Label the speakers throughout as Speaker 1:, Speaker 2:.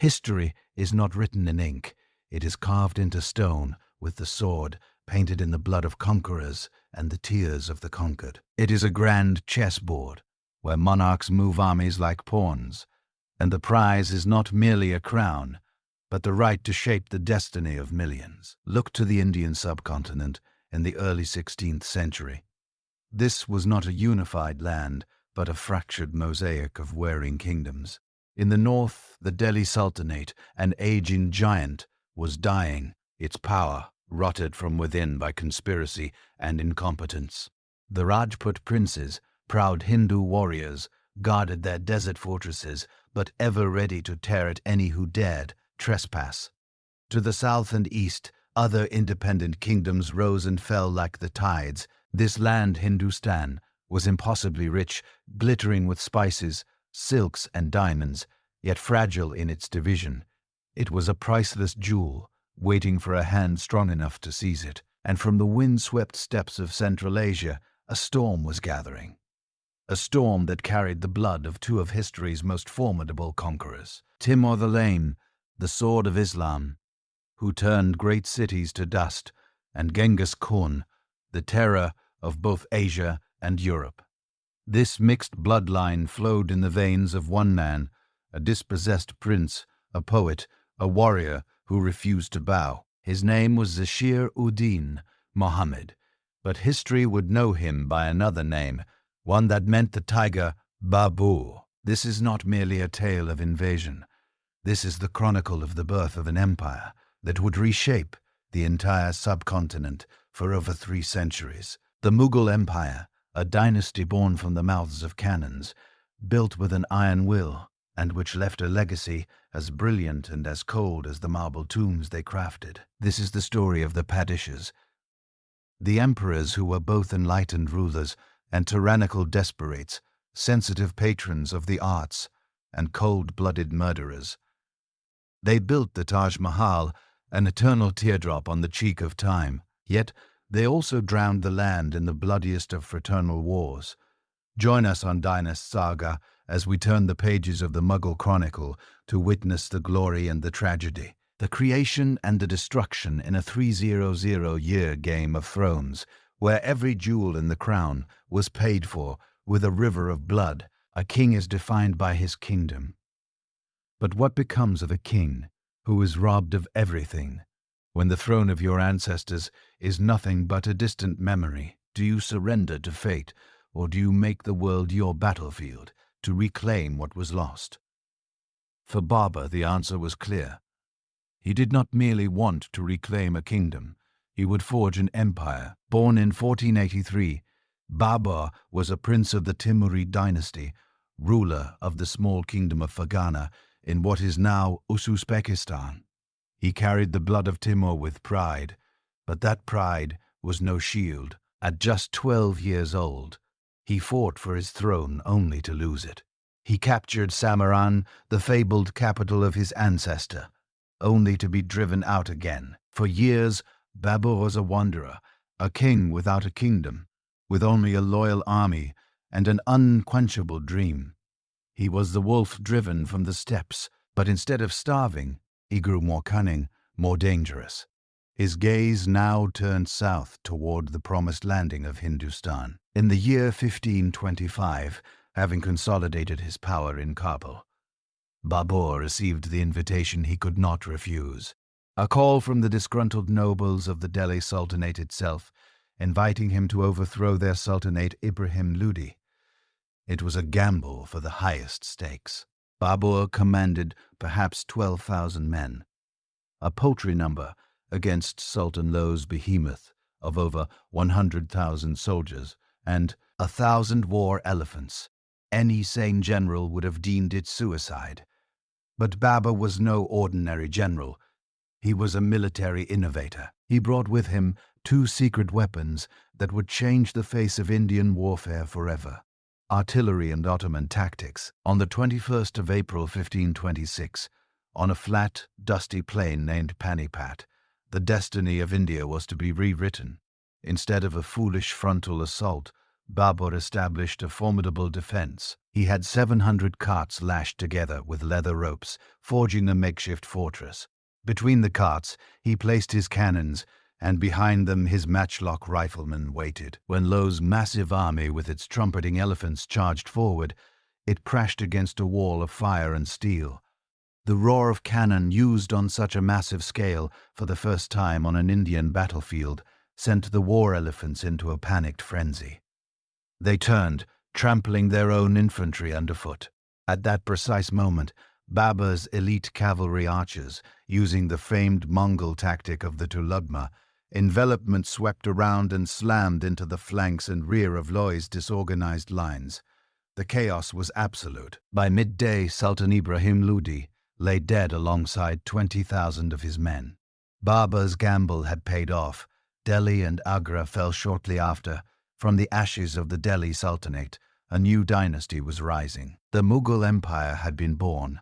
Speaker 1: History is not written in ink. It is carved into stone with the sword painted in the blood of conquerors and the tears of the conquered. It is a grand chessboard where monarchs move armies like pawns, and the prize is not merely a crown, but the right to shape the destiny of millions. Look to the Indian subcontinent in the early 16th century. This was not a unified land, but a fractured mosaic of warring kingdoms. In the north, the Delhi Sultanate, an aging giant, was dying, its power rotted from within by conspiracy and incompetence. The Rajput princes, proud Hindu warriors, guarded their desert fortresses, but ever ready to tear at any who dared trespass. To the south and east, other independent kingdoms rose and fell like the tides. This land, Hindustan, was impossibly rich, glittering with spices, silks, and diamonds, yet fragile in its division. It was a priceless jewel, waiting for a hand strong enough to seize it. And from the wind-swept steppes of Central Asia, a storm was gathering. A storm that carried the blood of two of history's most formidable conquerors. Timur the Lame, the sword of Islam, who turned great cities to dust, and Genghis Khan, the terror of both Asia and Europe. This mixed bloodline flowed in the veins of one man, a dispossessed prince, a poet, a warrior who refused to bow. His name was Zahir-ud-Din Muhammad, but history would know him by another name, one that meant the tiger, Babur. This is not merely a tale of invasion. This is the chronicle of the birth of an empire that would reshape the entire subcontinent for over 3 centuries. The Mughal Empire, a dynasty born from the mouths of cannons, built with an iron will, and which left a legacy as brilliant and as cold as the marble tombs they crafted. This is the story of the Padishahs, the emperors who were both enlightened rulers and tyrannical desperates, sensitive patrons of the arts and cold-blooded murderers. They built the Taj Mahal, an eternal teardrop on the cheek of time, yet they also drowned the land in the bloodiest of fraternal wars. Join us on Dynast Saga as we turn the pages of the Mughal Chronicle to witness the glory and the tragedy, the creation and the destruction in a 300-year game of thrones, where every jewel in the crown was paid for with a river of blood. A king is defined by his kingdom. But what becomes of a king who is robbed of everything when the throne of your ancestors is nothing but a distant memory? Do you surrender to fate, or do you make the world your battlefield to reclaim what was lost? For Babur, the answer was clear. He did not merely want to reclaim a kingdom. He would forge an empire. Born in 1483, Babur was a prince of the Timurid dynasty, ruler of the small kingdom of Fergana in what is now Uzbekistan. He carried the blood of Timur with pride, but that pride was no shield. At just 12 years old, he fought for his throne only to lose it. He captured Samarkand, the fabled capital of his ancestor, only to be driven out again. For years, Babur was a wanderer, a king without a kingdom, with only a loyal army and an unquenchable dream. He was the wolf driven from the steppes, but instead of starving, he grew more cunning, more dangerous. His gaze now turned south toward the promised landing of Hindustan. In the year 1525, having consolidated his power in Kabul, Babur received the invitation he could not refuse. A call from the disgruntled nobles of the Delhi Sultanate itself, inviting him to overthrow their sultanate Ibrahim Lodi. It was a gamble for the highest stakes. Babur commanded perhaps 12,000 men, a paltry number against Sultan Loh's behemoth of over 100,000 soldiers and 1,000 war elephants. Any sane general would have deemed it suicide. But Babur was no ordinary general. He was a military innovator. He brought with him 2 secret weapons that would change the face of Indian warfare forever: artillery and Ottoman tactics. On the 21st of April 1526, on a flat, dusty plain named Panipat, the destiny of India was to be rewritten. Instead of a foolish frontal assault, Babur established a formidable defense. He had 700 carts lashed together with leather ropes, forging a makeshift fortress. Between the carts, he placed his cannons, and behind them his matchlock riflemen waited. When Low's massive army with its trumpeting elephants charged forward, it crashed against a wall of fire and steel. The roar of cannon used on such a massive scale for the first time on an Indian battlefield sent the war elephants into a panicked frenzy. They turned, trampling their own infantry underfoot. At that precise moment, Babur's elite cavalry archers, using the famed Mongol tactic of the Tulugma, envelopment swept around and slammed into the flanks and rear of Loy's disorganized lines. The chaos was absolute. By midday, Sultan Ibrahim Lodi lay dead alongside 20,000 of his men. Babur's gamble had paid off. Delhi and Agra fell shortly after. From the ashes of the Delhi Sultanate, a new dynasty was rising. The Mughal Empire had been born.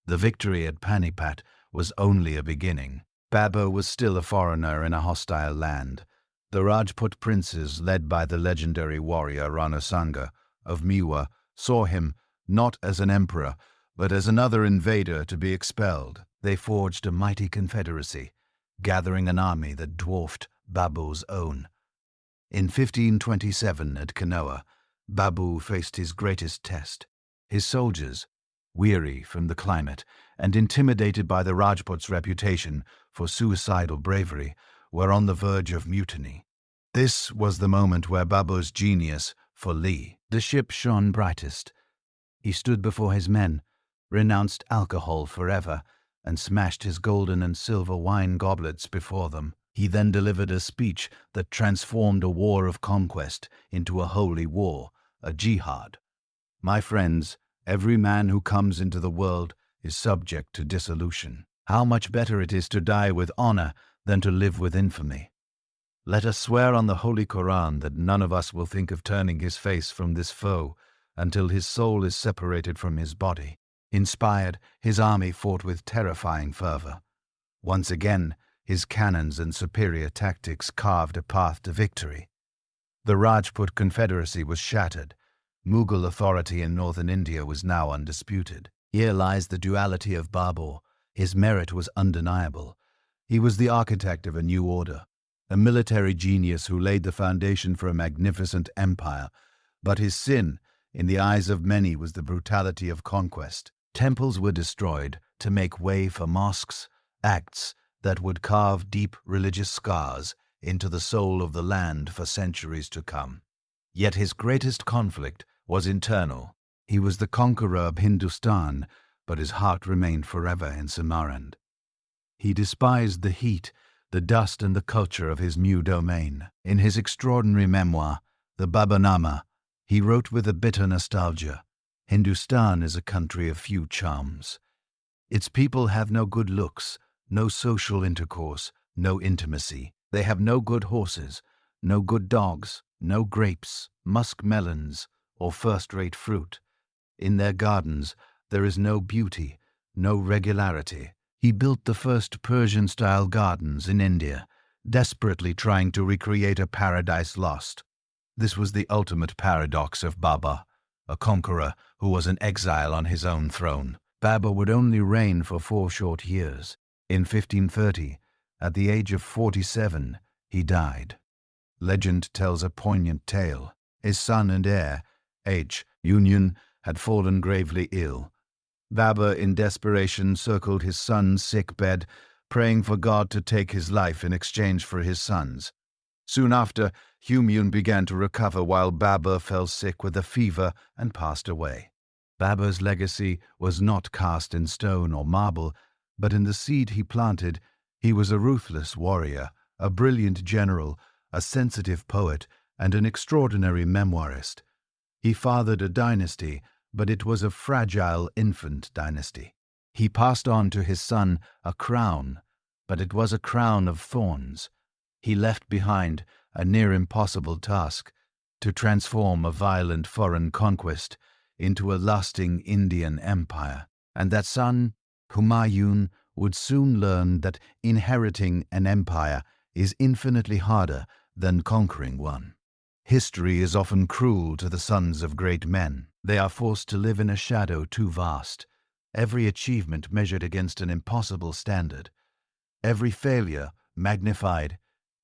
Speaker 1: The victory at Panipat was only a beginning. Babur was still a foreigner in a hostile land. The Rajput princes, led by the legendary warrior Rana Sanga of Mewa, saw him not as an emperor, but as another invader to be expelled. They forged a mighty confederacy, gathering an army that dwarfed Babur's own. In 1527 at Kanoa, Babur faced his greatest test. His soldiers, weary from the climate and intimidated by the Rajput's reputation for suicidal bravery, were on the verge of mutiny. This was the moment where Babur's genius for Lee. The ship shone brightest. He stood before his men, renounced alcohol forever, and smashed his golden and silver wine goblets before them. He then delivered a speech that transformed a war of conquest into a holy war, a jihad. My friends, every man who comes into the world is subject to dissolution. How much better it is to die with honor than to live with infamy. Let us swear on the Holy Koran that none of us will think of turning his face from this foe until his soul is separated from his body. Inspired, his army fought with terrifying fervor. Once again, his cannons and superior tactics carved a path to victory. The Rajput confederacy was shattered. Mughal authority in northern India was now undisputed. Here lies the duality of Babur. His merit was undeniable. He was the architect of a new order, a military genius who laid the foundation for a magnificent empire. But his sin, in the eyes of many, was the brutality of conquest. Temples were destroyed to make way for mosques, acts that would carve deep religious scars into the soul of the land for centuries to come. Yet his greatest conflict was internal. He was the conqueror of Hindustan, but his heart remained forever in Samarkand. He despised the heat, the dust, and the culture of his new domain. In his extraordinary memoir, the Baburnama, he wrote with a bitter nostalgia, "Hindustan is a country of few charms. Its people have no good looks, no social intercourse, no intimacy. They have no good horses, no good dogs, no grapes, musk melons, or first-rate fruit. In their gardens there is no beauty, no regularity." He built the first Persian-style gardens in India, desperately trying to recreate a paradise lost. This was the ultimate paradox of Babur, a conqueror who was an exile on his own throne. Babur would only reign for 4 short years. In 1530, at the age of 47, he died. Legend tells a poignant tale. His son and heir, Humayun, had fallen gravely ill. Babur, in desperation, circled his son's sick bed, praying for God to take his life in exchange for his son's. Soon after, Humayun began to recover while Babur fell sick with a fever and passed away. Babur's legacy was not cast in stone or marble, but in the seed he planted. He was a ruthless warrior, a brilliant general, a sensitive poet, and an extraordinary memoirist. He fathered a dynasty, but it was a fragile infant dynasty. He passed on to his son a crown, but it was a crown of thorns. He left behind a near impossible task, to transform a violent foreign conquest into a lasting Indian empire. And that son, Humayun, would soon learn that inheriting an empire is infinitely harder than conquering one. History is often cruel to the sons of great men. They are forced to live in a shadow too vast, every achievement measured against an impossible standard, every failure magnified.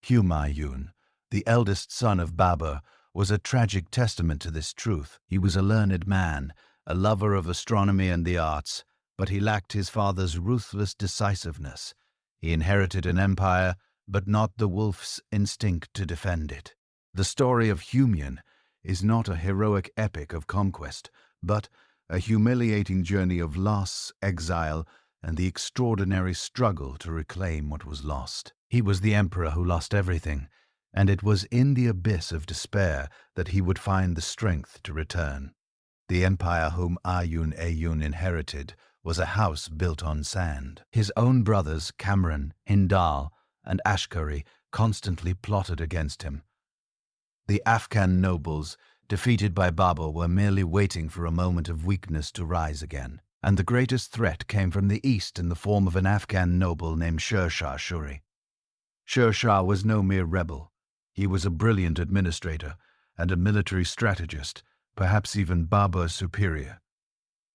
Speaker 1: Humayun, the eldest son of Babur, was a tragic testament to this truth. He was a learned man, a lover of astronomy and the arts, but he lacked his father's ruthless decisiveness. He inherited an empire, but not the wolf's instinct to defend it. The story of Humayun is not a heroic epic of conquest, but a humiliating journey of loss, exile, and the extraordinary struggle to reclaim what was lost. He was the emperor who lost everything, and it was in the abyss of despair that he would find the strength to return. The empire whom Humayun inherited was a house built on sand. His own brothers, Kamran, Hindal, and Ashkari, constantly plotted against him. The Afghan nobles, defeated by Babur, were merely waiting for a moment of weakness to rise again. And the greatest threat came from the east in the form of an Afghan noble named Sher Shah Suri. Sher Shah was no mere rebel. He was a brilliant administrator and a military strategist, perhaps even Babur's superior.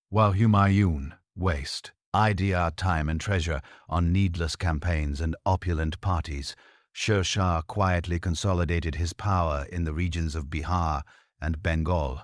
Speaker 1: While Humayun wasted time and treasure on needless campaigns and opulent parties, Sher Shah quietly consolidated his power in the regions of Bihar and Bengal.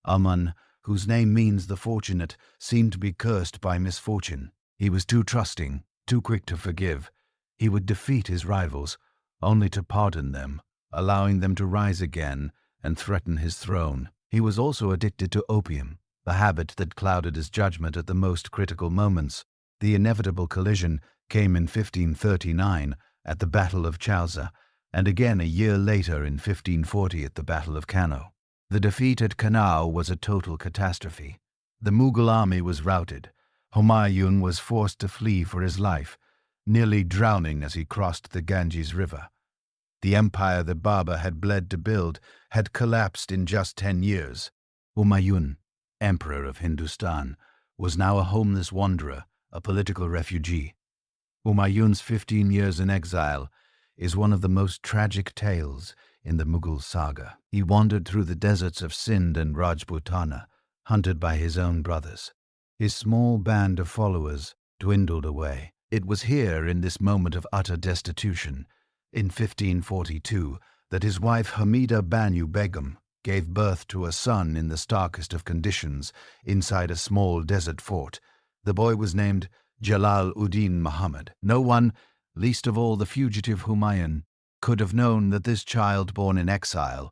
Speaker 1: Aman, whose name means the fortunate, seemed to be cursed by misfortune. He was too trusting, too quick to forgive. He would defeat his rivals, only to pardon them, allowing them to rise again and threaten his throne. He was also addicted to opium, the habit that clouded his judgment at the most critical moments. The inevitable collision came in 1539 at the Battle of Chalza, and again a year later in 1540 at the Battle of Kano. The defeat at Kanau was a total catastrophe. The Mughal army was routed. Humayun was forced to flee for his life, nearly drowning as he crossed the Ganges River. The empire that Babur had bled to build had collapsed in just 10 years. Humayun, emperor of Hindustan, was now a homeless wanderer, a political refugee. Humayun's 15 years in exile is one of the most tragic tales in the Mughal saga. He wandered through the deserts of Sindh and Rajputana, hunted by his own brothers. His small band of followers dwindled away. It was here, in this moment of utter destitution, in 1542, that his wife Hamida Banu Begum gave birth to a son in the starkest of conditions inside a small desert fort. The boy was named Jalal-ud-Din Muhammad. No one, least of all the fugitive Humayun, could have known that this child born in exile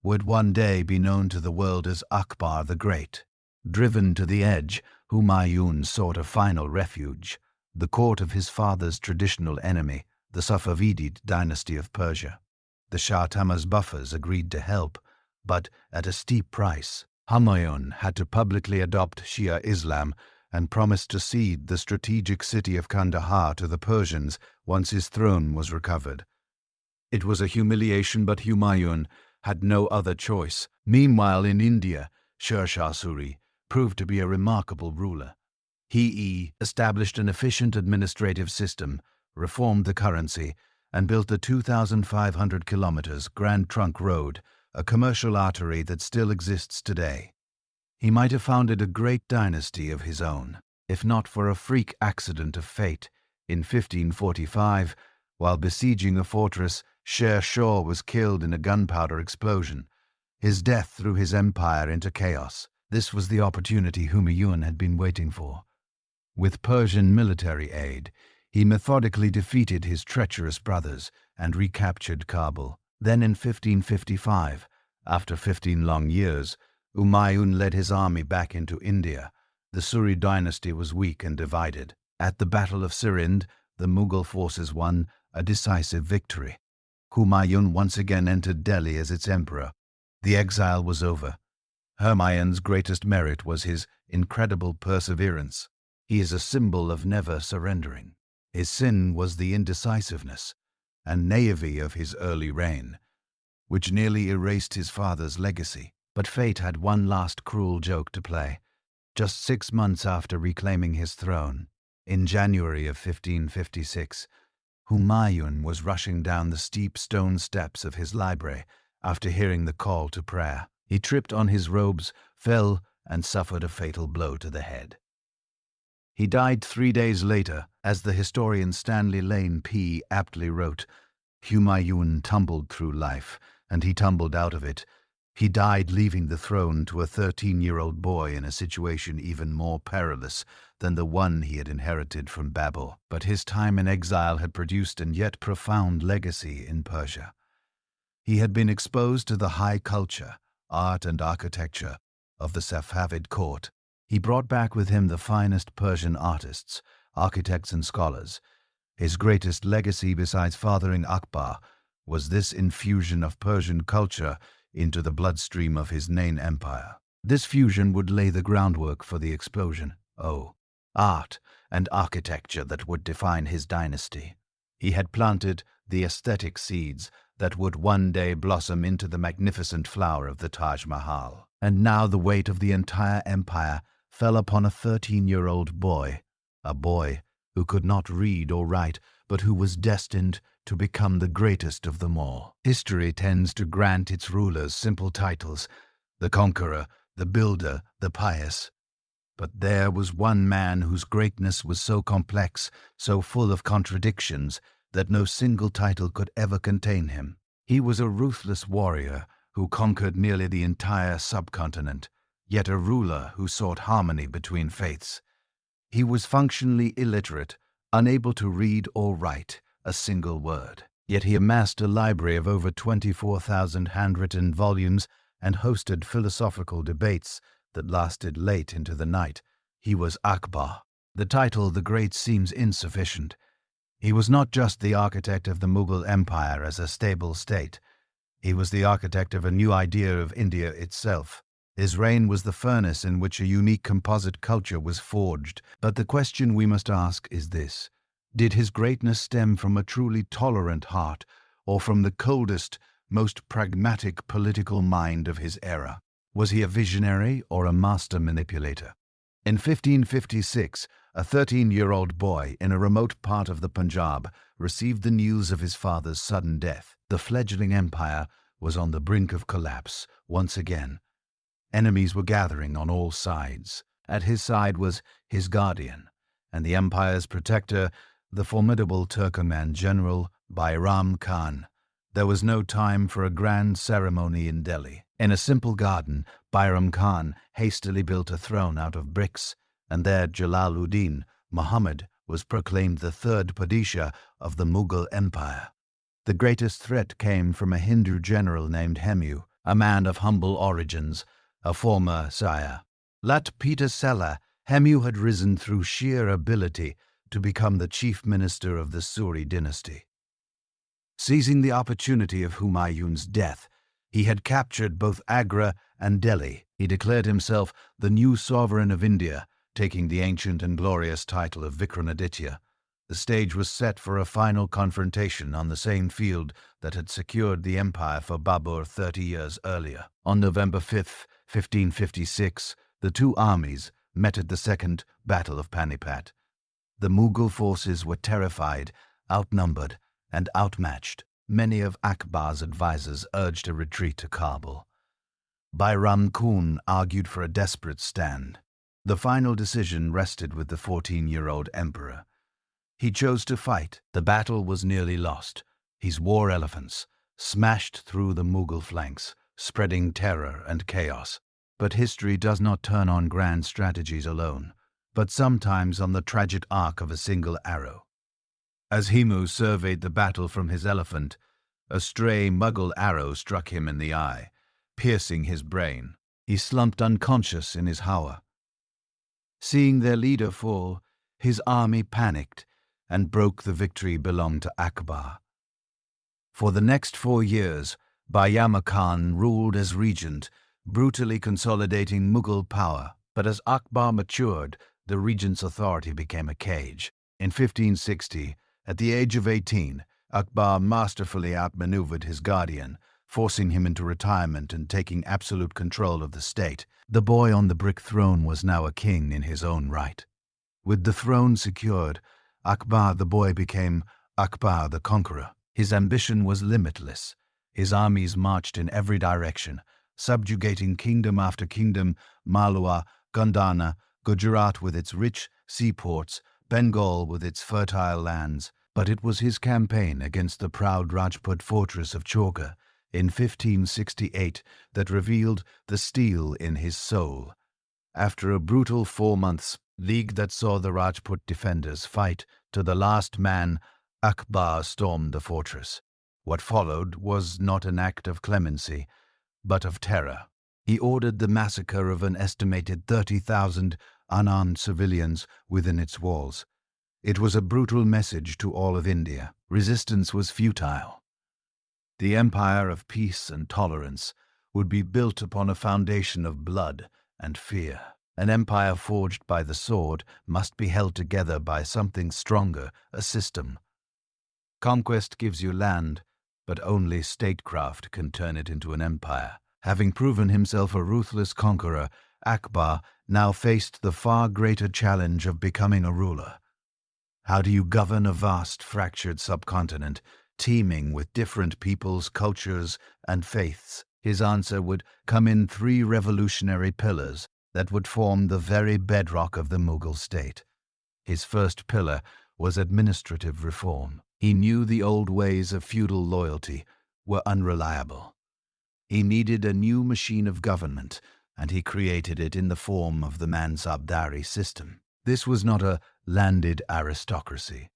Speaker 1: would one day be known to the world as Akbar the Great. Driven to the edge, Humayun sought a final refuge, the court of his father's traditional enemy, the Safavid dynasty of Persia. The Shah Tahmasp buffers agreed to help, but at a steep price. Humayun had to publicly adopt Shia Islam and promised to cede the strategic city of Kandahar to the Persians once his throne was recovered. It was a humiliation, but Humayun had no other choice. Meanwhile, in India, Sher Shah Suri proved to be a remarkable ruler. He established an efficient administrative system, reformed the currency, and built the 2,500 kilometers Grand Trunk Road, a commercial artery that still exists today. He might have founded a great dynasty of his own, if not for a freak accident of fate. In 1545, while besieging a fortress, Sher Shah was killed in a gunpowder explosion. His death threw his empire into chaos. This was the opportunity Humayun had been waiting for. With Persian military aid, he methodically defeated his treacherous brothers and recaptured Kabul. Then in 1555, after 15 long years, Humayun led his army back into India. The Suri dynasty was weak and divided. At the Battle of Sirhind, the Mughal forces won a decisive victory. Humayun once again entered Delhi as its emperor. The exile was over. Humayun's greatest merit was his incredible perseverance. He is a symbol of never surrendering. His sin was the indecisiveness and naivety of his early reign, which nearly erased his father's legacy. But fate had one last cruel joke to play. Just 6 months after reclaiming his throne, in January of 1556, Humayun was rushing down the steep stone steps of his library after hearing the call to prayer. He tripped on his robes, fell, and suffered a fatal blow to the head. He died 3 days later. As the historian Stanley Lane P. aptly wrote, Humayun tumbled through life, and he tumbled out of it. He died leaving the throne to a 13-year-old boy in a situation even more perilous than the one he had inherited from Babur. But his time in exile had produced an yet profound legacy in Persia. He had been exposed to the high culture, art and architecture of the Safavid court. He brought back with him the finest Persian artists, architects and scholars. His greatest legacy besides fathering Akbar was this infusion of Persian culture into the bloodstream of his Nain empire. This fusion would lay the groundwork for the explosion, art and architecture that would define his dynasty. He had planted the aesthetic seeds that would one day blossom into the magnificent flower of the Taj Mahal. And now the weight of the entire empire fell upon a 13-year-old boy, a boy who could not read or write, but who was destined to become the greatest of them all. History tends to grant its rulers simple titles: the conqueror, the builder, the pious. But there was one man whose greatness was so complex, so full of contradictions, that no single title could ever contain him. He was a ruthless warrior who conquered nearly the entire subcontinent, yet a ruler who sought harmony between faiths. He was functionally illiterate, unable to read or write a single word. Yet he amassed a library of over 24,000 handwritten volumes and hosted philosophical debates that lasted late into the night. He was Akbar. The title the Great seems insufficient. He was not just the architect of the Mughal Empire as a stable state. He was the architect of a new idea of India itself. His reign was the furnace in which a unique composite culture was forged. But the question we must ask is this: did his greatness stem from a truly tolerant heart, or from the coldest, most pragmatic political mind of his era? Was he a visionary or a master manipulator? In 1556, a 13-year-old boy in a remote part of the Punjab received the news of his father's sudden death. The fledgling empire was on the brink of collapse once again. Enemies were gathering on all sides. At his side was his guardian, and the empire's protector, the formidable Turkoman general Bayram Khan. There was no time for a grand ceremony in Delhi. In a simple garden, Bayram Khan hastily built a throne out of bricks, and there Jalaluddin Muhammad was proclaimed the third Padishah of the Mughal Empire. The greatest threat came from a Hindu general named Humayun, a man of humble origins, a former sire. Lat Peter Sella, Humayun had risen through sheer ability to become the chief minister of the Suri dynasty. Seizing the opportunity of Humayun's death, he had captured both Agra and Delhi. He declared himself the new sovereign of India, taking the ancient and glorious title of Vikramaditya. The stage was set for a final confrontation on the same field that had secured the empire for Babur 30 years earlier. On November 5, 1556, the two armies met at the Second Battle of Panipat. The Mughal forces were terrified, outnumbered, and outmatched. Many of Akbar's advisors urged a retreat to Kabul. Bayram Khan argued for a desperate stand. The final decision rested with the 14-year-old emperor. He chose to fight. The battle was nearly lost. His war elephants smashed through the Mughal flanks, spreading terror and chaos. But history does not turn on grand strategies alone, but sometimes on the tragic arc of a single arrow. As Humayun surveyed the battle from his elephant, a stray Mughal arrow struck him in the eye, piercing his brain. He slumped unconscious in his hawa. Seeing their leader fall, his army panicked, and broke the victory belonged to Akbar. For the next 4 years, Bayram Khan ruled as regent, brutally consolidating Mughal power. But as Akbar matured, the regent's authority became a cage. In 1560, at the age of 18, Akbar masterfully outmaneuvered his guardian, forcing him into retirement and taking absolute control of the state. The boy on the brick throne was now a king in his own right. With the throne secured, Akbar the boy became Akbar the conqueror. His ambition was limitless. His armies marched in every direction, subjugating kingdom after kingdom, Malwa, Gandhana, Gujarat with its rich seaports, Bengal with its fertile lands. But it was his campaign against the proud Rajput fortress of Chorka in 1568 that revealed the steel in his soul. After a brutal 4 months league that saw the Rajput defenders fight to the last man, Akbar stormed the fortress. What followed was not an act of clemency, but of terror. He ordered the massacre of an estimated 30,000 unarmed civilians within its walls. It was a brutal message to all of India. Resistance was futile. The empire of peace and tolerance would be built upon a foundation of blood and fear. An empire forged by the sword must be held together by something stronger, a system. Conquest gives you land, but only statecraft can turn it into an empire. Having proven himself a ruthless conqueror, Akbar now faced the far greater challenge of becoming a ruler. How do you govern a vast, fractured subcontinent, teeming with different peoples, cultures, and faiths? His answer would come in 3 revolutionary pillars that would form the very bedrock of the Mughal state. His first pillar was administrative reform. He knew the old ways of feudal loyalty were unreliable. He needed a new machine of government, and he created it in the form of the Mansabdari system. This was not a landed aristocracy.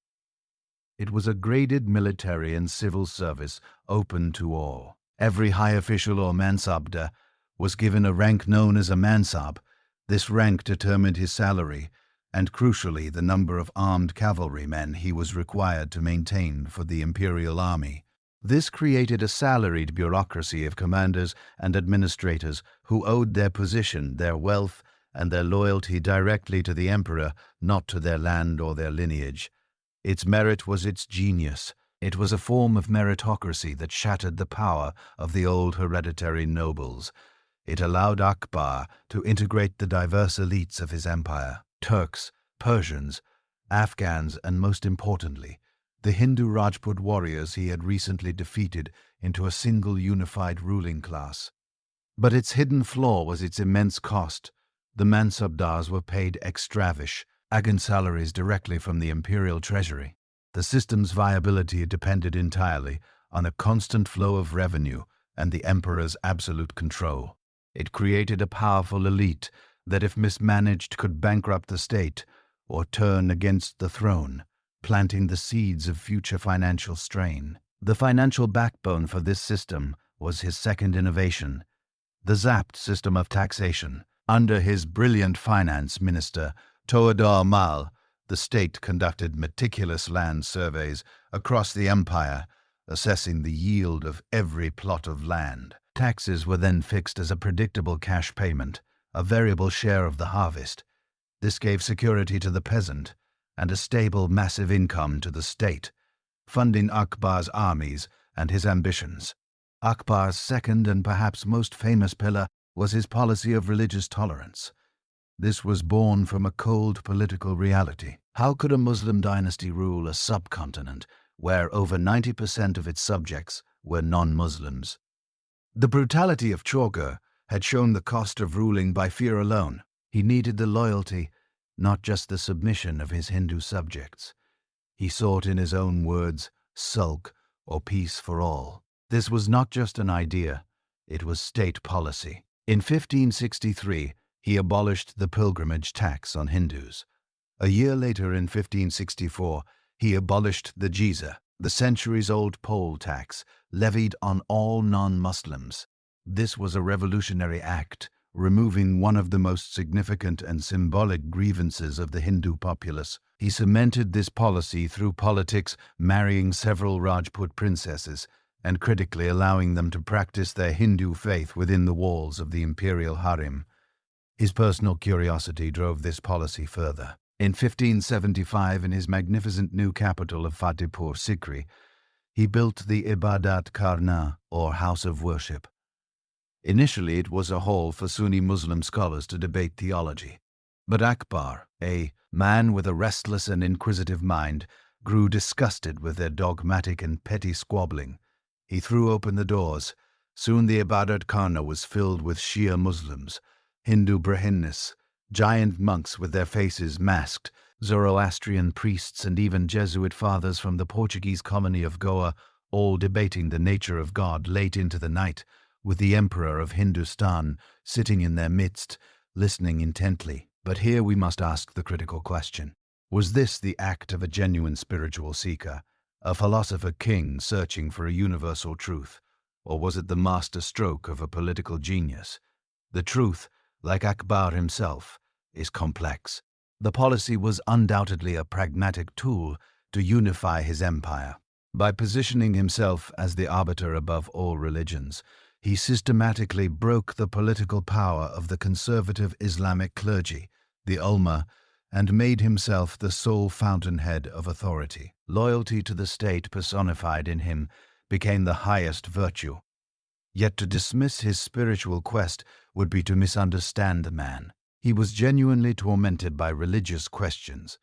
Speaker 1: It was a graded military and civil service open to all. Every high official or Mansabdar was given a rank known as a Mansab. This rank determined his salary and, crucially, the number of armed cavalrymen he was required to maintain for the imperial army. This created a salaried bureaucracy of commanders and administrators who owed their position, their wealth, and their loyalty directly to the emperor, not to their land or their lineage. Its merit was its genius. It was a form of meritocracy that shattered the power of the old hereditary nobles. It allowed Akbar to integrate the diverse elites of his empire, Turks, Persians, Afghans, and most importantly, the Hindu Rajput warriors he had recently defeated, into a single unified ruling class. But its hidden flaw was its immense cost. The Mansabdars were paid extravish, salaries directly from the imperial treasury. The system's viability depended entirely on a constant flow of revenue and the emperor's absolute control. It created a powerful elite that, if mismanaged, could bankrupt the state or turn against the throne, planting the seeds of future financial strain. The financial backbone for this system was his second innovation, the zapt system of taxation. Under his brilliant finance minister, Todar Mal, the state conducted meticulous land surveys across the empire, assessing the yield of every plot of land. Taxes were then fixed as a predictable cash payment, a variable share of the harvest. This gave security to the peasant and a stable, massive income to the state, funding Akbar's armies and his ambitions. Akbar's second and perhaps most famous pillar was his policy of religious tolerance. This was born from a cold political reality. How could a Muslim dynasty rule a subcontinent where over 90% of its subjects were non-Muslims? The brutality of Chorka had shown the cost of ruling by fear alone. He needed the loyalty, not just the submission of his Hindu subjects. He sought, in his own words, sulk or peace for all. This was not just an idea, it was state policy. In 1563, he abolished the pilgrimage tax on Hindus. A year later, in 1564, he abolished the jizya, the centuries-old poll tax levied on all non-Muslims. This was a revolutionary act, removing one of the most significant and symbolic grievances of the Hindu populace. He cemented this policy through politics, marrying several Rajput princesses, and critically allowing them to practice their Hindu faith within the walls of the imperial harem. His personal curiosity drove this policy further. In 1575, in his magnificent new capital of Fatehpur Sikri, he built the Ibadat Kharna, or House of Worship. Initially, it was a hall for Sunni Muslim scholars to debate theology. But Akbar, a man with a restless and inquisitive mind, grew disgusted with their dogmatic and petty squabbling. He threw open the doors. Soon the Ibadat Khana was filled with Shia Muslims, Hindu Brahmins, giant monks with their faces masked, Zoroastrian priests, and even Jesuit fathers from the Portuguese colony of Goa, all debating the nature of God late into the night, with the Emperor of Hindustan sitting in their midst, listening intently. But here we must ask the critical question. Was this the act of a genuine spiritual seeker, a philosopher king searching for a universal truth, or was it the master stroke of a political genius? The truth, like Akbar himself, is complex. The policy was undoubtedly a pragmatic tool to unify his empire. By positioning himself as the arbiter above all religions, he systematically broke the political power of the conservative Islamic clergy, the ulama, and made himself the sole fountainhead of authority. Loyalty to the state personified in him became the highest virtue. Yet to dismiss his spiritual quest would be to misunderstand the man. He was genuinely tormented by religious questions,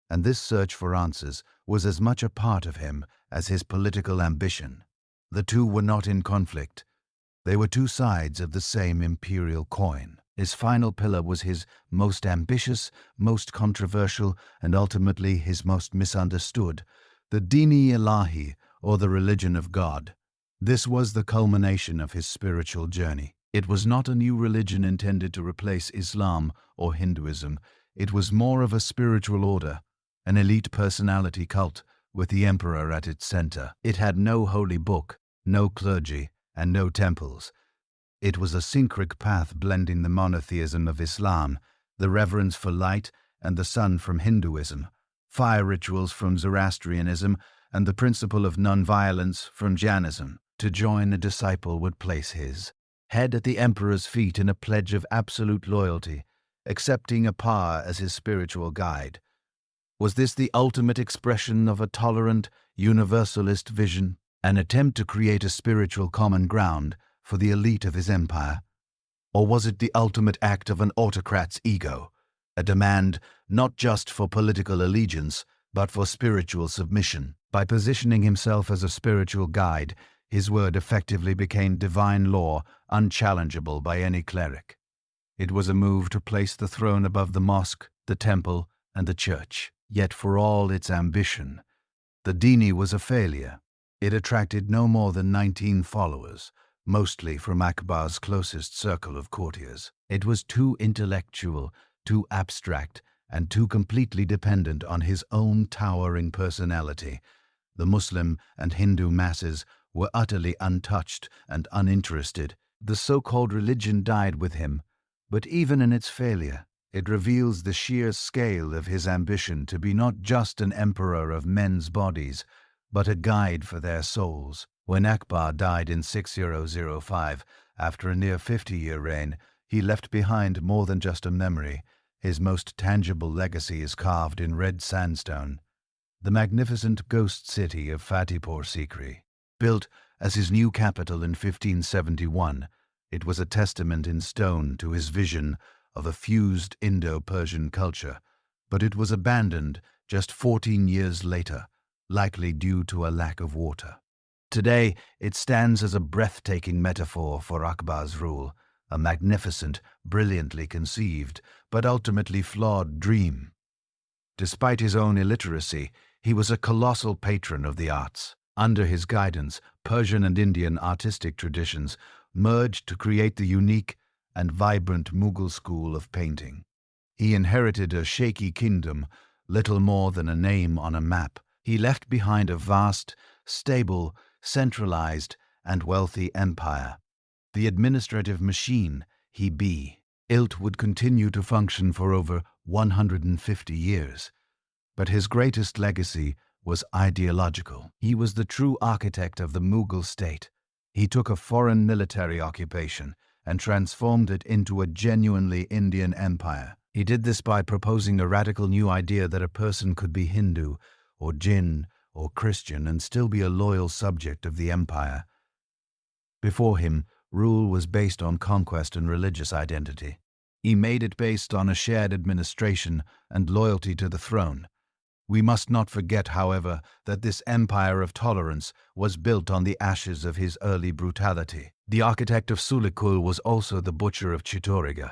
Speaker 1: and this search for answers was as much a part of him as his political ambition. The two were not in conflict. They were two sides of the same imperial coin. His final pillar was his most ambitious, most controversial, and ultimately his most misunderstood, the Dini Ilahi, or the religion of God. This was the culmination of his spiritual journey. It was not a new religion intended to replace Islam or Hinduism. It was more of a spiritual order, an elite personality cult with the emperor at its center. It had no holy book, no clergy, and no temples. It was a syncretic path blending the monotheism of Islam, the reverence for light and the sun from Hinduism, fire rituals from Zoroastrianism, and the principle of nonviolence from Jainism. To join a disciple would place his head at the emperor's feet in a pledge of absolute loyalty, accepting Akbar as his spiritual guide. Was this the ultimate expression of a tolerant, universalist vision, an attempt to create a spiritual common ground for the elite of his empire? Or was it the ultimate act of an autocrat's ego, a demand not just for political allegiance, but for spiritual submission? By positioning himself as a spiritual guide, his word effectively became divine law, unchallengeable by any cleric. It was a move to place the throne above the mosque, the temple, and the church. Yet for all its ambition, the Dini was a failure. It attracted no more than 19 followers, mostly from Akbar's closest circle of courtiers. It was too intellectual, too abstract, and too completely dependent on his own towering personality. The Muslim and Hindu masses were utterly untouched and uninterested. The so-called religion died with him, but even in its failure, it reveals the sheer scale of his ambition to be not just an emperor of men's bodies, but a guide for their souls. When Akbar died in 6005, after a near 50-year reign, he left behind more than just a memory. His most tangible legacy is carved in red sandstone. The magnificent ghost city of Fatehpur Sikri. Built as his new capital in 1571, it was a testament in stone to his vision of a fused Indo-Persian culture, but it was abandoned just 14 years later, likely due to a lack of water. Today, it stands as a breathtaking metaphor for Akbar's rule, a magnificent, brilliantly conceived, but ultimately flawed dream. Despite his own illiteracy, he was a colossal patron of the arts. Under his guidance, Persian and Indian artistic traditions merged to create the unique and vibrant Mughal school of painting. He inherited a shaky kingdom, little more than a name on a map. He left behind a vast, stable, centralized, and wealthy empire. The administrative machine he built would continue to function for over 150 years. But his greatest legacy was ideological. He was the true architect of the Mughal state. He took a foreign military occupation and transformed it into a genuinely Indian empire. He did this by proposing a radical new idea that a person could be Hindu or Jinn or Christian and still be a loyal subject of the empire. Before him, rule was based on conquest and religious identity. He made it based on a shared administration and loyalty to the throne. We must not forget, however, that this empire of tolerance was built on the ashes of his early brutality. The architect of Sulikul was also the butcher of Chitoriga.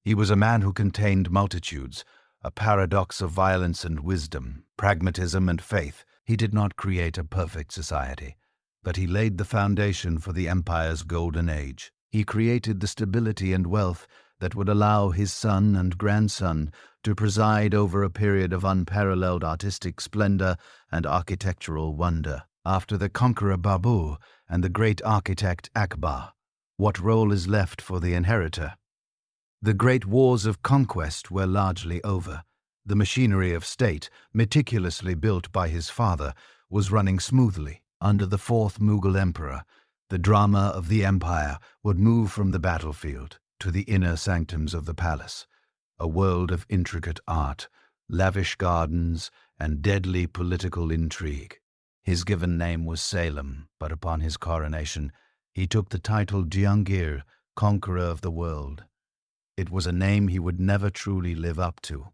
Speaker 1: He was a man who contained multitudes, a paradox of violence and wisdom, pragmatism and faith. He did not create a perfect society, but he laid the foundation for the empire's golden age. He created the stability and wealth that would allow his son and grandson to preside over a period of unparalleled artistic splendor and architectural wonder. After the conqueror Babur and the great architect Akbar, what role is left for the inheritor? The great wars of conquest were largely over. The machinery of state, meticulously built by his father, was running smoothly. Under the fourth Mughal emperor, the drama of the empire would move from the battlefield to the inner sanctums of the palace, a world of intricate art, lavish gardens, and deadly political intrigue. His given name was Salem, but upon his coronation, he took the title Jahangir, conqueror of the world. It was a name he would never truly live up to.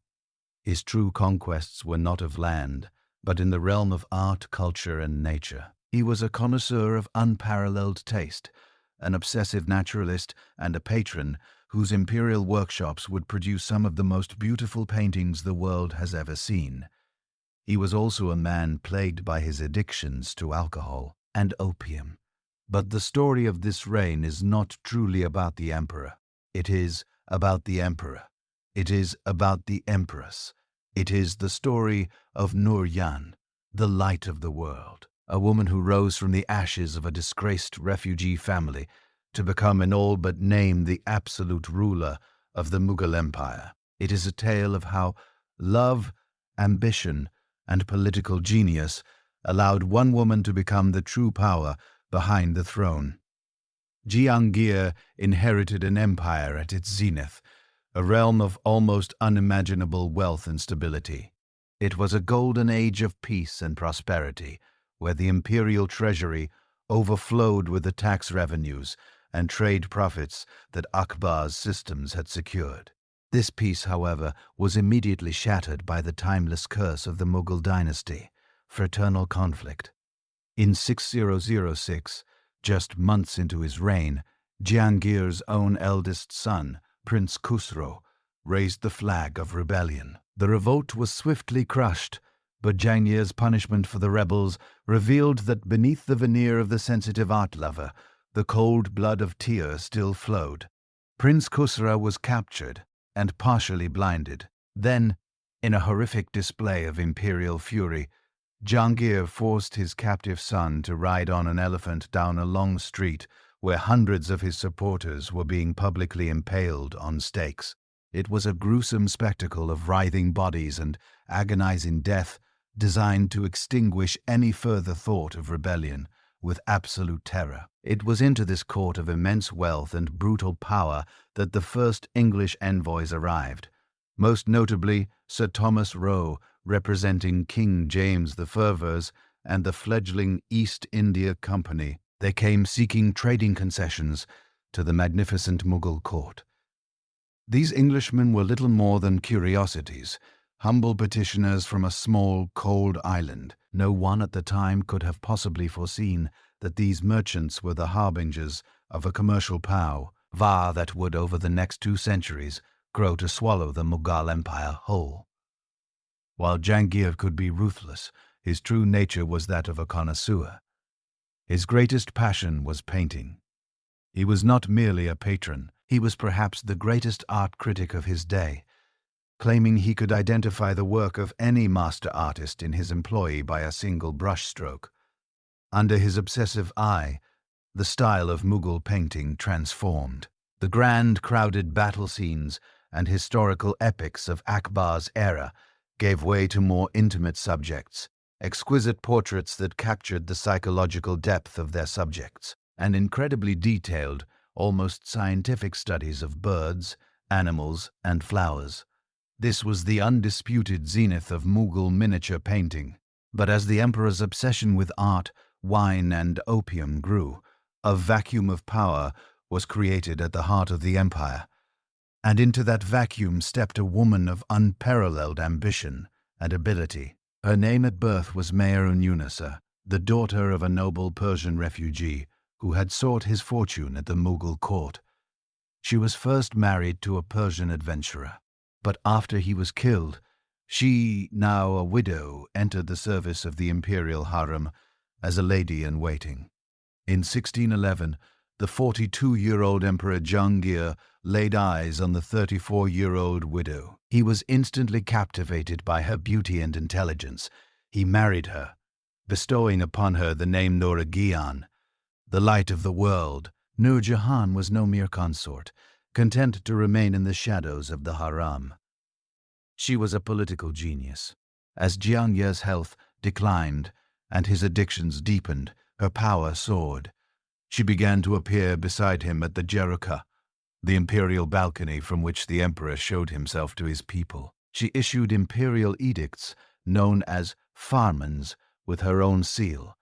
Speaker 1: His true conquests were not of land, but in the realm of art, culture, and nature. He was a connoisseur of unparalleled taste, an obsessive naturalist, and a patron whose imperial workshops would produce some of the most beautiful paintings the world has ever seen. He was also a man plagued by his addictions to alcohol and opium. But the story of this reign is not truly about the emperor. It is about the emperor. It is about the empress. It is the story of Nurjan, the light of the world, a woman who rose from the ashes of a disgraced refugee family to become in all but name the absolute ruler of the Mughal Empire. It is a tale of how love, ambition, and political genius allowed one woman to become the true power behind the throne. Jahangir inherited an empire at its zenith, a realm of almost unimaginable wealth and stability. It was a golden age of peace and prosperity, where the imperial treasury overflowed with the tax revenues and trade profits that Akbar's systems had secured. This peace, however, was immediately shattered by the timeless curse of the Mughal dynasty, fraternal conflict. In 6006, just months into his reign, Jahangir's own eldest son, Prince Khusro, raised the flag of rebellion. The revolt was swiftly crushed, but Jahangir's punishment for the rebels revealed that beneath the veneer of the sensitive art lover, the cold blood of tears still flowed. Prince Khusro was captured and partially blinded. Then, in a horrific display of imperial fury, Jahangir forced his captive son to ride on an elephant down a long street where hundreds of his supporters were being publicly impaled on stakes. It was a gruesome spectacle of writhing bodies and agonizing death designed to extinguish any further thought of rebellion with absolute terror. It was into this court of immense wealth and brutal power that the first English envoys arrived, most notably Sir Thomas Roe, representing King James the Fervors and the fledgling East India Company. They came seeking trading concessions to the magnificent Mughal court. These Englishmen were little more than curiosities, humble petitioners from a small, cold island. No one at the time could have possibly foreseen that these merchants were the harbingers of a commercial power that would, over the next 2 centuries, grow to swallow the Mughal Empire whole. While Jahangir could be ruthless, his true nature was that of a connoisseur. His greatest passion was painting. He was not merely a patron, he was perhaps the greatest art critic of his day, claiming he could identify the work of any master artist in his employ by a single brushstroke. Under his obsessive eye, the style of Mughal painting transformed. The grand, crowded battle scenes and historical epics of Akbar's era gave way to more intimate subjects, exquisite portraits that captured the psychological depth of their subjects, and incredibly detailed, almost scientific studies of birds, animals, and flowers. This was the undisputed zenith of Mughal miniature painting. But as the emperor's obsession with art, wine, and opium grew, a vacuum of power was created at the heart of the empire, and into that vacuum stepped a woman of unparalleled ambition and ability. Her name at birth was Mughal, the daughter of a noble Persian refugee who had sought his fortune at the Mughal court. She was first married to a Persian adventurer, but after he was killed, she, now a widow, entered the service of the imperial harem as a lady-in-waiting. In 1611, the 42-year-old Emperor Jahangir laid eyes on the 34-year-old widow. He was instantly captivated by her beauty and intelligence. He married her, bestowing upon her the name Nur-e-Gian, the light of the world. Nur Jahan was no mere consort, content to remain in the shadows of the harem. She was a political genius. As Jahangir's health declined and his addictions deepened, her power soared. She began to appear beside him at the Jeruka, the imperial balcony from which the emperor showed himself to his people. She issued imperial edicts known as farmans with her own seal.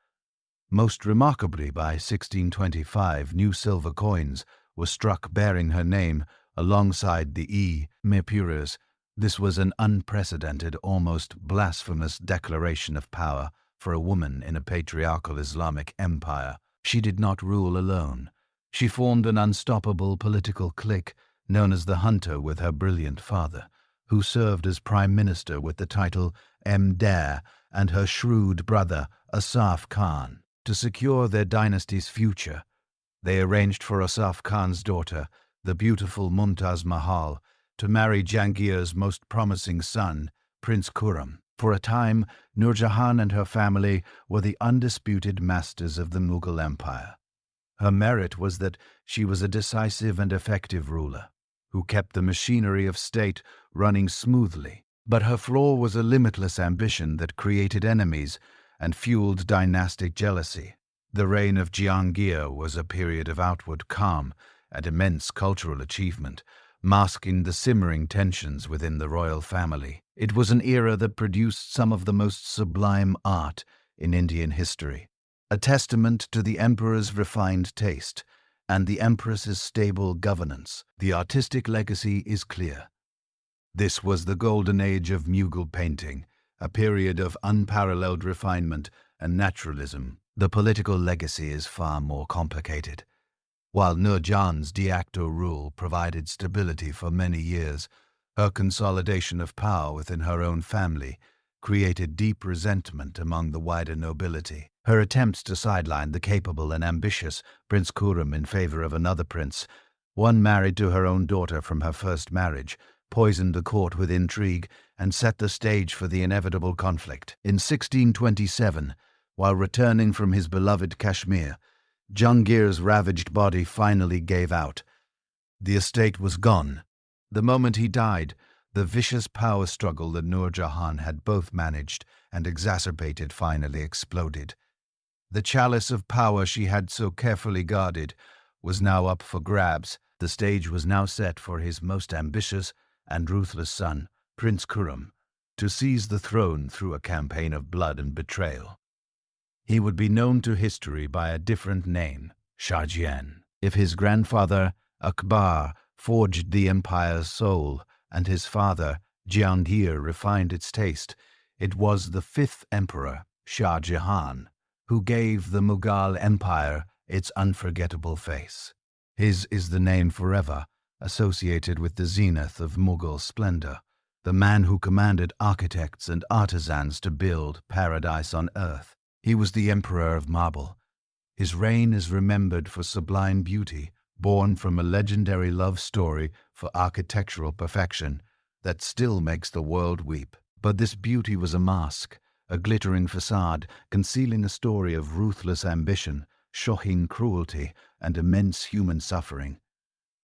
Speaker 1: Most remarkably, by 1625, new silver coins were struck bearing her name alongside the E. Mepuras. This was an unprecedented, almost blasphemous declaration of power for a woman in a patriarchal Islamic empire. She did not rule alone. She formed an unstoppable political clique known as the Hunter with her brilliant father, who served as prime minister with the title Mdar, and her shrewd brother Asaf Khan. To secure their dynasty's future, they arranged for Asaf Khan's daughter, the beautiful Taj Mahal, to marry Jahangir's most promising son, Prince Khurram. For a time, Nur Jahan and her family were the undisputed masters of the Mughal Empire. Her merit was that she was a decisive and effective ruler, who kept the machinery of state running smoothly. But her flaw was a limitless ambition that created enemies and fueled dynastic jealousy. The reign of Jahangir was a period of outward calm and immense cultural achievement, masking the simmering tensions within the royal family. It was an era that produced some of the most sublime art in Indian history, a testament to the emperor's refined taste and the empress's stable governance. The artistic legacy is clear. This was the golden age of Mughal painting, a period of unparalleled refinement and naturalism. The political legacy is far more complicated. While Nur Jahan's de facto rule provided stability for many years, her consolidation of power within her own family created deep resentment among the wider nobility. Her attempts to sideline the capable and ambitious Prince Khurram in favor of another prince, one married to her own daughter from her first marriage, poisoned the court with intrigue and set the stage for the inevitable conflict. In 1627, while returning from his beloved Kashmir, Jahangir's ravaged body finally gave out. The estate was gone. The moment he died, the vicious power struggle that Nur Jahan had both managed and exacerbated finally exploded. The chalice of power she had so carefully guarded was now up for grabs. The stage was now set for his most ambitious and ruthless son, Prince Khurram, to seize the throne through a campaign of blood and betrayal. He would be known to history by a different name, Shah Jahan. If his grandfather, Akbar, forged the empire's soul, and his father, Jahangir, refined its taste, it was the fifth emperor, Shah Jahan, who gave the Mughal Empire its unforgettable face. His is the name forever associated with the zenith of Mughal splendor, the man who commanded architects and artisans to build paradise on earth. He was the emperor of marble. His reign is remembered for sublime beauty, born from a legendary love story for architectural perfection that still makes the world weep. But this beauty was a mask, a glittering facade concealing a story of ruthless ambition, shocking cruelty, and immense human suffering.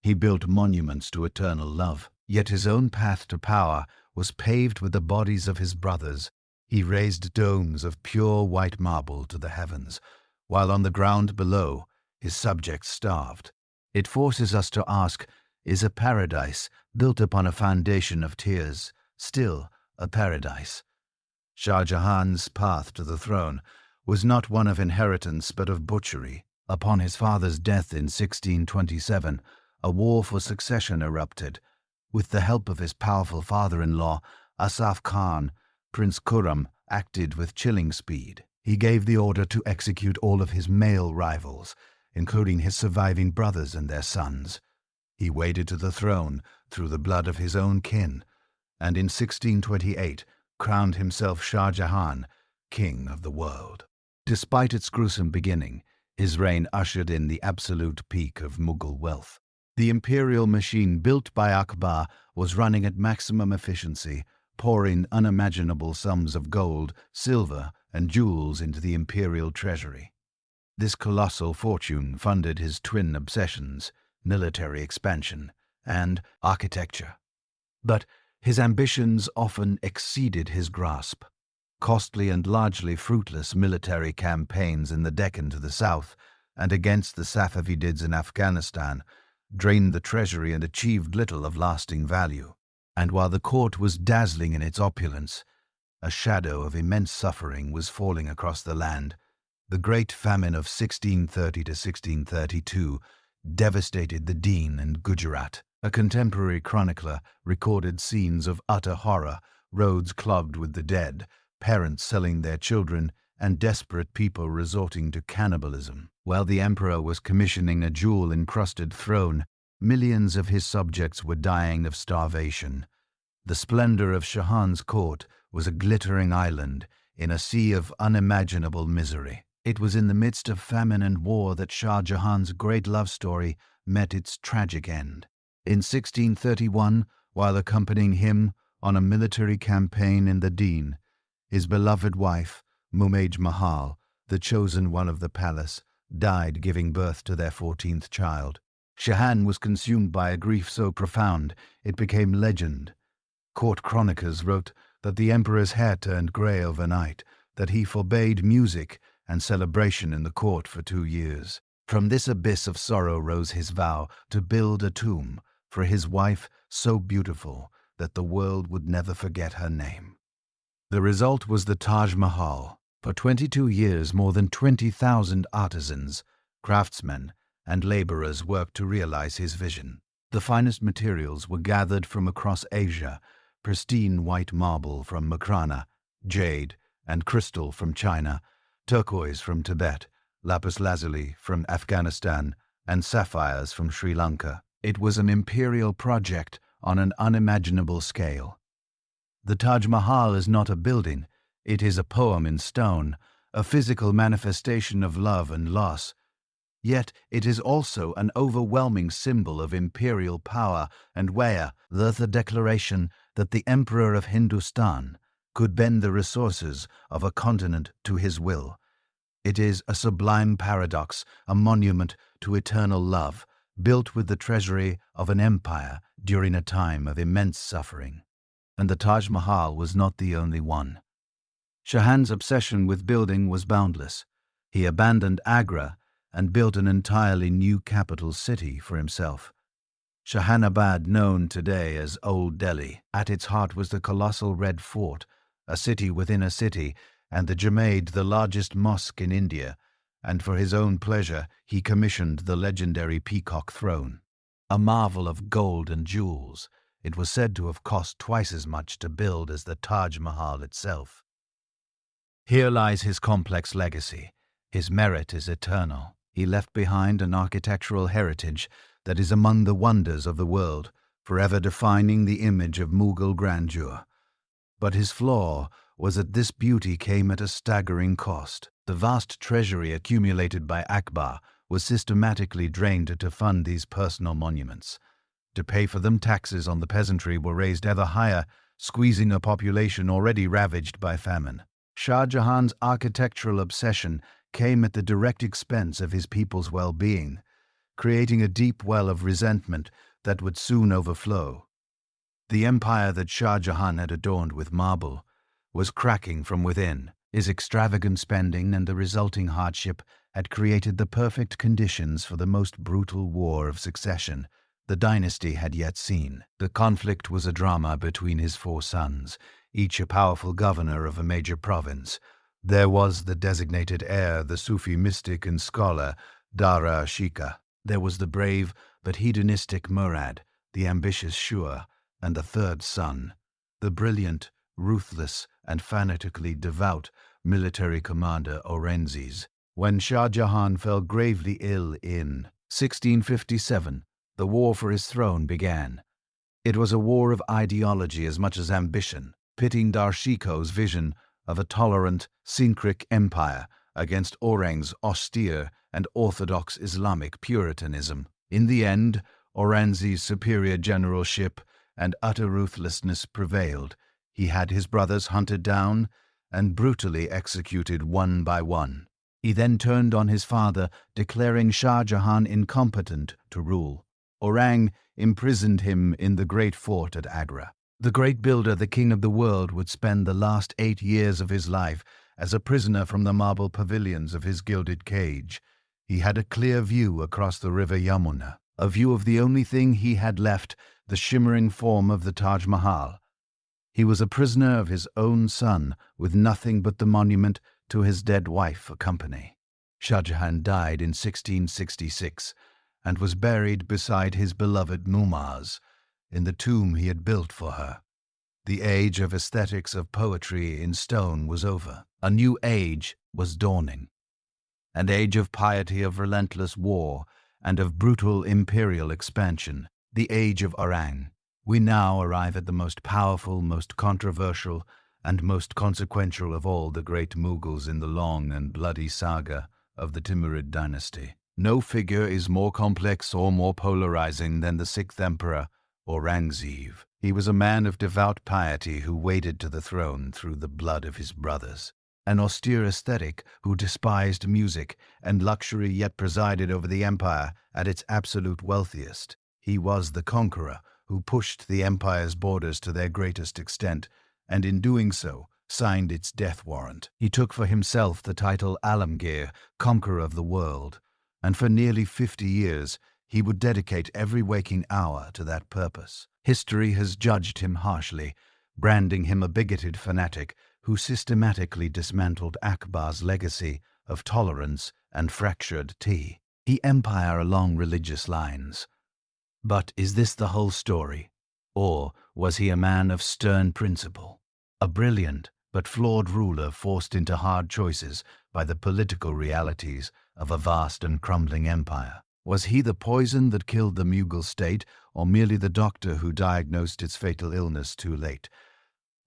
Speaker 1: He built monuments to eternal love, yet his own path to power was paved with the bodies of his brothers. He raised domes of pure white marble to the heavens, while on the ground below his subjects starved. It forces us to ask, is a paradise built upon a foundation of tears still a paradise? Shah Jahan's path to the throne was not one of inheritance but of butchery. Upon his father's death in 1627, a war for succession erupted. With the help of his powerful father-in-law, Asaf Khan, Prince Khurram acted with chilling speed. He gave the order to execute all of his male rivals, including his surviving brothers and their sons. He waded to the throne through the blood of his own kin, and in 1628 crowned himself Shah Jahan, king of the world. Despite its gruesome beginning, his reign ushered in the absolute peak of Mughal wealth. The imperial machine built by Akbar was running at maximum efficiency, pouring unimaginable sums of gold, silver, and jewels into the imperial treasury. This colossal fortune funded his twin obsessions, military expansion and architecture. But his ambitions often exceeded his grasp. Costly and largely fruitless military campaigns in the Deccan to the south and against the Safavids in Afghanistan drained the treasury and achieved little of lasting value. And while the court was dazzling in its opulence, a shadow of immense suffering was falling across the land. The Great Famine of 1630 to 1632 devastated the Deen and Gujarat. A contemporary chronicler recorded scenes of utter horror, roads clogged with the dead, parents selling their children, and desperate people resorting to cannibalism. While the emperor was commissioning a jewel-encrusted throne, millions of his subjects were dying of starvation. The splendor of Shahan's court was a glittering island in a sea of unimaginable misery. It was in the midst of famine and war that Shah Jahan's great love story met its tragic end. In 1631, while accompanying him on a military campaign in the Deen, his beloved wife, Mahal, the chosen one of the palace, died giving birth to their 14th child. Shahan was consumed by a grief so profound it became legend. Court chroniclers wrote that the emperor's hair turned grey overnight, that he forbade music and celebration in the court for 2 years. From this abyss of sorrow rose his vow to build a tomb for his wife so beautiful that the world would never forget her name. The result was the Taj Mahal. For 22 years, more than 20,000 artisans, craftsmen, and laborers worked to realize his vision. The finest materials were gathered from across Asia, pristine white marble from Makrana, jade and crystal from China, turquoise from Tibet, lapis lazuli from Afghanistan, and sapphires from Sri Lanka. It was an imperial project on an unimaginable scale. The Taj Mahal is not a building, it is a poem in stone, a physical manifestation of love and loss. Yet it is also an overwhelming symbol of imperial power and where the declaration that the Emperor of Hindustan could bend the resources of a continent to his will. It is a sublime paradox, a monument to eternal love, built with the treasury of an empire during a time of immense suffering. And the Taj Mahal was not the only one. Shahan's obsession with building was boundless. He abandoned Agra and built an entirely new capital city for himself. Shahanabad, known today as Old Delhi, at its heart was the colossal Red Fort, a city within a city, and the Jamaid, the largest mosque in India, and for his own pleasure he commissioned the legendary Peacock Throne. A marvel of gold and jewels, it was said to have cost twice as much to build as the Taj Mahal itself. Here lies his complex legacy. His merit is eternal. He left behind an architectural heritage that is among the wonders of the world, forever defining the image of Mughal grandeur. But his flaw was that this beauty came at a staggering cost. The vast treasury accumulated by Akbar was systematically drained to fund these personal monuments. To pay for them, taxes on the peasantry were raised ever higher, squeezing a population already ravaged by famine. Shah Jahan's architectural obsession came at the direct expense of his people's well-being, creating a deep well of resentment that would soon overflow. The empire that Shah Jahan had adorned with marble was cracking from within. His extravagant spending and the resulting hardship had created the perfect conditions for the most brutal war of succession the dynasty had yet seen. The conflict was a drama between his 4 sons, each a powerful governor of a major province. There was the designated heir, the Sufi mystic and scholar, Dara Shika. There was the brave but hedonistic Murad, the ambitious Shua, and the 3rd son, the brilliant, ruthless, and fanatically devout military commander Aurangzeb. When Shah Jahan fell gravely ill in 1657, the war for his throne began. It was a war of ideology as much as ambition, pitting Darshiko's vision of a tolerant, syncretic empire against Aurang's austere and orthodox Islamic puritanism. In the end, Aurangzeb's superior generalship and utter ruthlessness prevailed. He had his brothers hunted down and brutally executed one by one. He then turned on his father, declaring Shah Jahan incompetent to rule. Aurang imprisoned him in the great fort at Agra. The great builder, the king of the world, would spend the last 8 years of his life as a prisoner from the marble pavilions of his gilded cage. He had a clear view across the river Yamuna, a view of the only thing he had left, the shimmering form of the Taj Mahal. He was a prisoner of his own son, with nothing but the monument to his dead wife for company. Shah Jahan died in 1666 and was buried beside his beloved Mumtaz in the tomb he had built for her. The age of aesthetics of poetry in stone was over. A new age was dawning. An age of piety, of relentless war, and of brutal imperial expansion. The age of Aurang. We now arrive at the most powerful, most controversial, and most consequential of all the great Mughals in the long and bloody saga of the Timurid dynasty. No figure is more complex or more polarizing than the sixth emperor, Aurangzeb. He was a man of devout piety who waded to the throne through the blood of his brothers. An austere ascetic who despised music and luxury yet presided over the empire at its absolute wealthiest. He was the conqueror who pushed the empire's borders to their greatest extent, and in doing so, signed its death warrant. He took for himself the title Alamgir, conqueror of the world, and for nearly 50 years he would dedicate every waking hour to that purpose. History has judged him harshly, branding him a bigoted fanatic who systematically dismantled Akbar's legacy of tolerance and fractured tea. He empire along religious lines. But is this the whole story? Or was he a man of stern principle? A brilliant but flawed ruler forced into hard choices by the political realities of a vast and crumbling empire? Was he the poison that killed the Mughal state, or merely the doctor who diagnosed its fatal illness too late?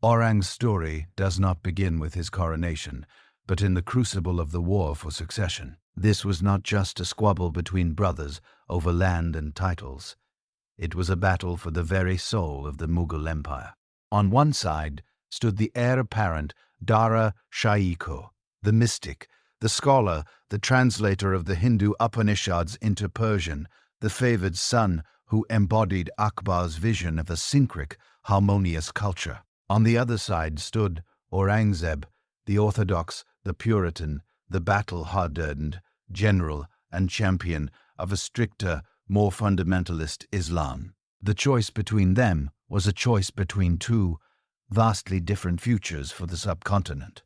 Speaker 1: Aurang's story does not begin with his coronation, but in the crucible of the war for succession. This was not just a squabble between brothers over land and titles. It was a battle for the very soul of the Mughal Empire. On one side stood the heir apparent Dara Shikoh, the mystic, the scholar, the translator of the Hindu Upanishads into Persian, the favored son who embodied Akbar's vision of a syncretic, harmonious culture. On the other side stood Aurangzeb, the orthodox, the Puritan, the battle-hardened general and champion of a stricter, more fundamentalist Islam. The choice between them was a choice between two vastly different futures for the subcontinent.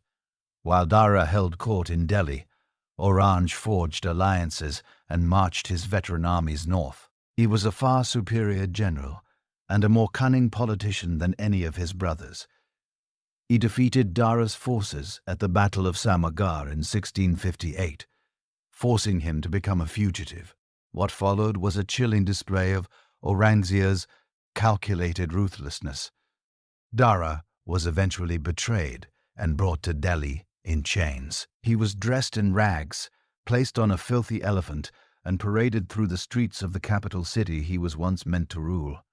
Speaker 1: While Dara held court in Delhi, Aurang forged alliances and marched his veteran armies north. He was a far superior general and a more cunning politician than any of his brothers. He defeated Dara's forces at the Battle of Samagar in 1658, forcing him to become a fugitive. What followed was a chilling display of Aurangzeb's calculated ruthlessness. Dara was eventually betrayed and brought to Delhi in chains. He was dressed in rags, placed on a filthy elephant, and paraded through the streets of the capital city he was once meant to rule.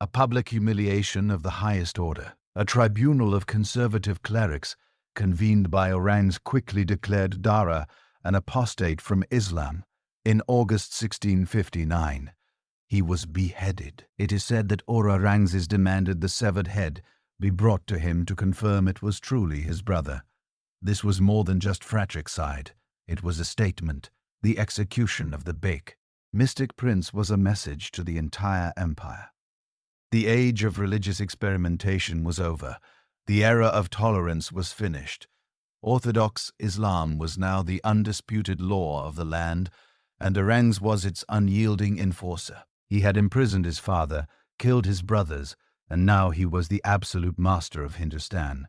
Speaker 1: A public humiliation of the highest order. A tribunal of conservative clerics, convened by Aurangzeb, quickly declared Dara an apostate from Islam. In August 1659, he was beheaded. It is said that Aurangzeb demanded the severed head be brought to him to confirm it was truly his brother. This was more than just fratricide. It was a statement, the execution of the Bek. Mystic Prince was a message to the entire empire. The age of religious experimentation was over. The era of tolerance was finished. Orthodox Islam was now the undisputed law of the land, and Aurangzeb was its unyielding enforcer. He had imprisoned his father, killed his brothers, and now he was the absolute master of Hindustan.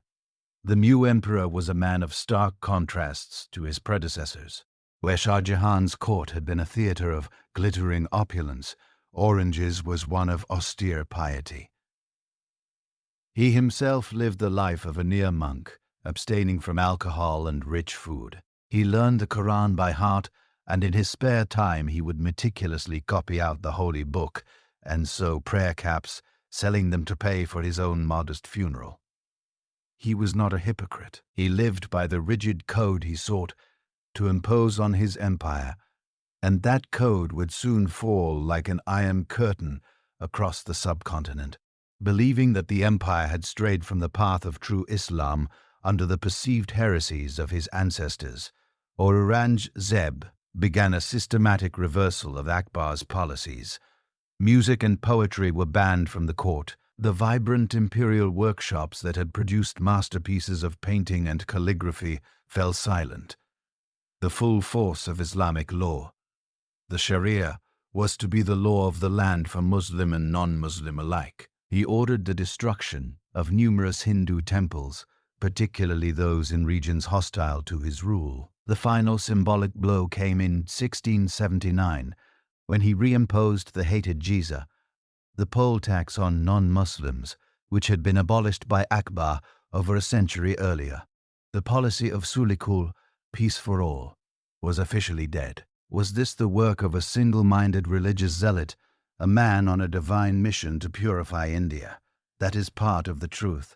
Speaker 1: The new emperor was a man of stark contrasts to his predecessors. Where Shah Jahan's court had been a theater of glittering opulence, Aurangzeb's was one of austere piety. He himself lived the life of a near monk, abstaining from alcohol and rich food. He learned the Quran by heart, and in his spare time he would meticulously copy out the holy book and sew prayer caps, selling them to pay for his own modest funeral. He was not a hypocrite. He lived by the rigid code he sought to impose on his empire, and that code would soon fall like an iron curtain across the subcontinent. Believing that the empire had strayed from the path of true Islam under the perceived heresies of his ancestors, Aurangzeb began a systematic reversal of Akbar's policies. Music and poetry were banned from the court. The vibrant imperial workshops that had produced masterpieces of painting and calligraphy fell silent. The full force of Islamic law, the Sharia, was to be the law of the land for Muslim and non-Muslim alike. He ordered the destruction of numerous Hindu temples, particularly those in regions hostile to his rule. The final symbolic blow came in 1679, when he reimposed the hated jizya, the poll tax on non-Muslims, which had been abolished by Akbar over a century earlier. The policy of Sulikul, peace for all, was officially dead. Was this the work of a single-minded religious zealot, a man on a divine mission to purify India? That is part of the truth.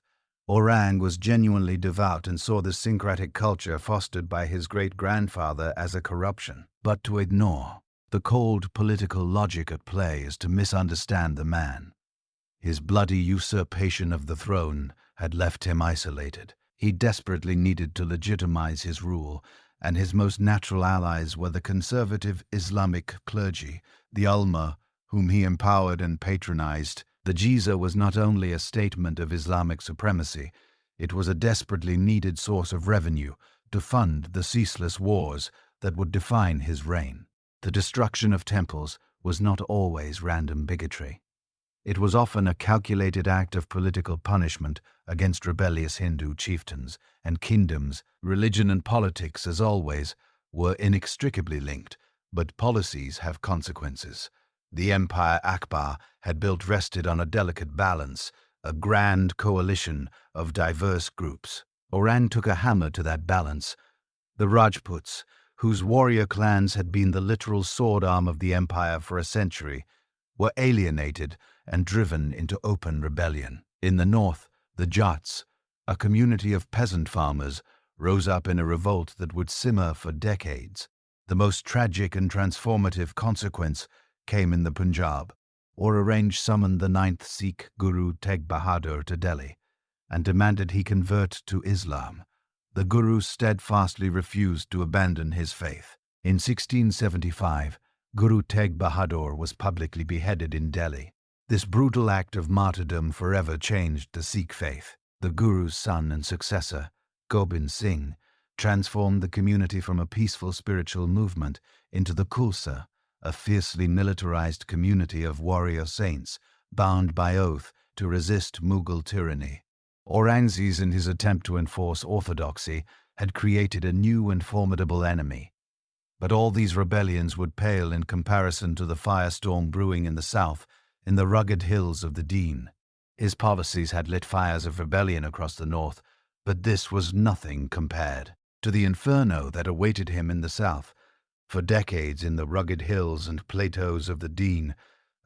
Speaker 1: Aurang was genuinely devout and saw the syncretic culture fostered by his great-grandfather as a corruption. But to ignore the cold political logic at play is to misunderstand the man. His bloody usurpation of the throne had left him isolated. He desperately needed to legitimize his rule, and his most natural allies were the conservative Islamic clergy, the ulama, whom he empowered and patronized. The jizya was not only a statement of Islamic supremacy, it was a desperately needed source of revenue to fund the ceaseless wars that would define his reign. The destruction of temples was not always random bigotry. It was often a calculated act of political punishment against rebellious Hindu chieftains and kingdoms. Religion and politics, as always, were inextricably linked, but policies have consequences. The empire Akbar had built rested on a delicate balance, a grand coalition of diverse groups. Aurang took a hammer to that balance. The Rajputs, whose warrior clans had been the literal sword arm of the empire for a century, were alienated and driven into open rebellion. In the north, the Jats, a community of peasant farmers, rose up in a revolt that would simmer for decades. The most tragic and transformative consequence came in the Punjab. Aurangzeb summoned the 9th Sikh Guru Tegh Bahadur to Delhi and demanded he convert to Islam. The Guru steadfastly refused to abandon his faith. In 1675, Guru Tegh Bahadur was publicly beheaded in Delhi. This brutal act of martyrdom forever changed the Sikh faith. The Guru's son and successor, Gobind Singh, transformed the community from a peaceful spiritual movement into the Khalsa, a fiercely militarized community of warrior saints bound by oath to resist Mughal tyranny. Aurangzeb, in his attempt to enforce orthodoxy, had created a new and formidable enemy. But all these rebellions would pale in comparison to the firestorm brewing in the south, in the rugged hills of the Deen. His policies had lit fires of rebellion across the north, but this was nothing compared to the inferno that awaited him in the south. For decades in the rugged hills and plateaus of the Deen,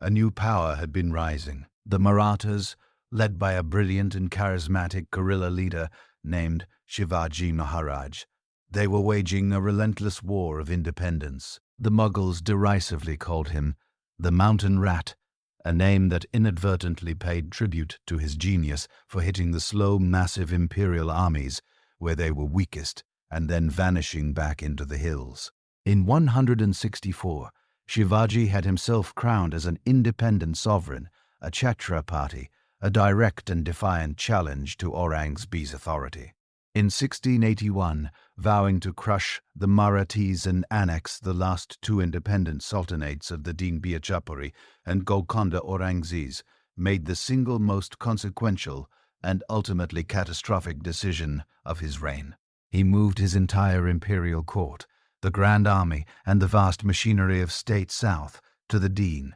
Speaker 1: a new power had been rising. The Marathas, led by a brilliant and charismatic guerrilla leader named Shivaji Maharaj. They were waging a relentless war of independence. The Mughals derisively called him the Mountain Rat, a name that inadvertently paid tribute to his genius for hitting the slow, massive imperial armies where they were weakest and then vanishing back into the hills. In 164, Shivaji had himself crowned as an independent sovereign, a Chhatrapati, a direct and defiant challenge to Aurangzeb's authority. In 1681, vowing to crush the Marathis and annex the last two independent sultanates of the Deen Biachapuri and Golconda, Aurangzeb made the single most consequential and ultimately catastrophic decision of his reign. He moved his entire imperial court, the grand army, and the vast machinery of state south to the Deen.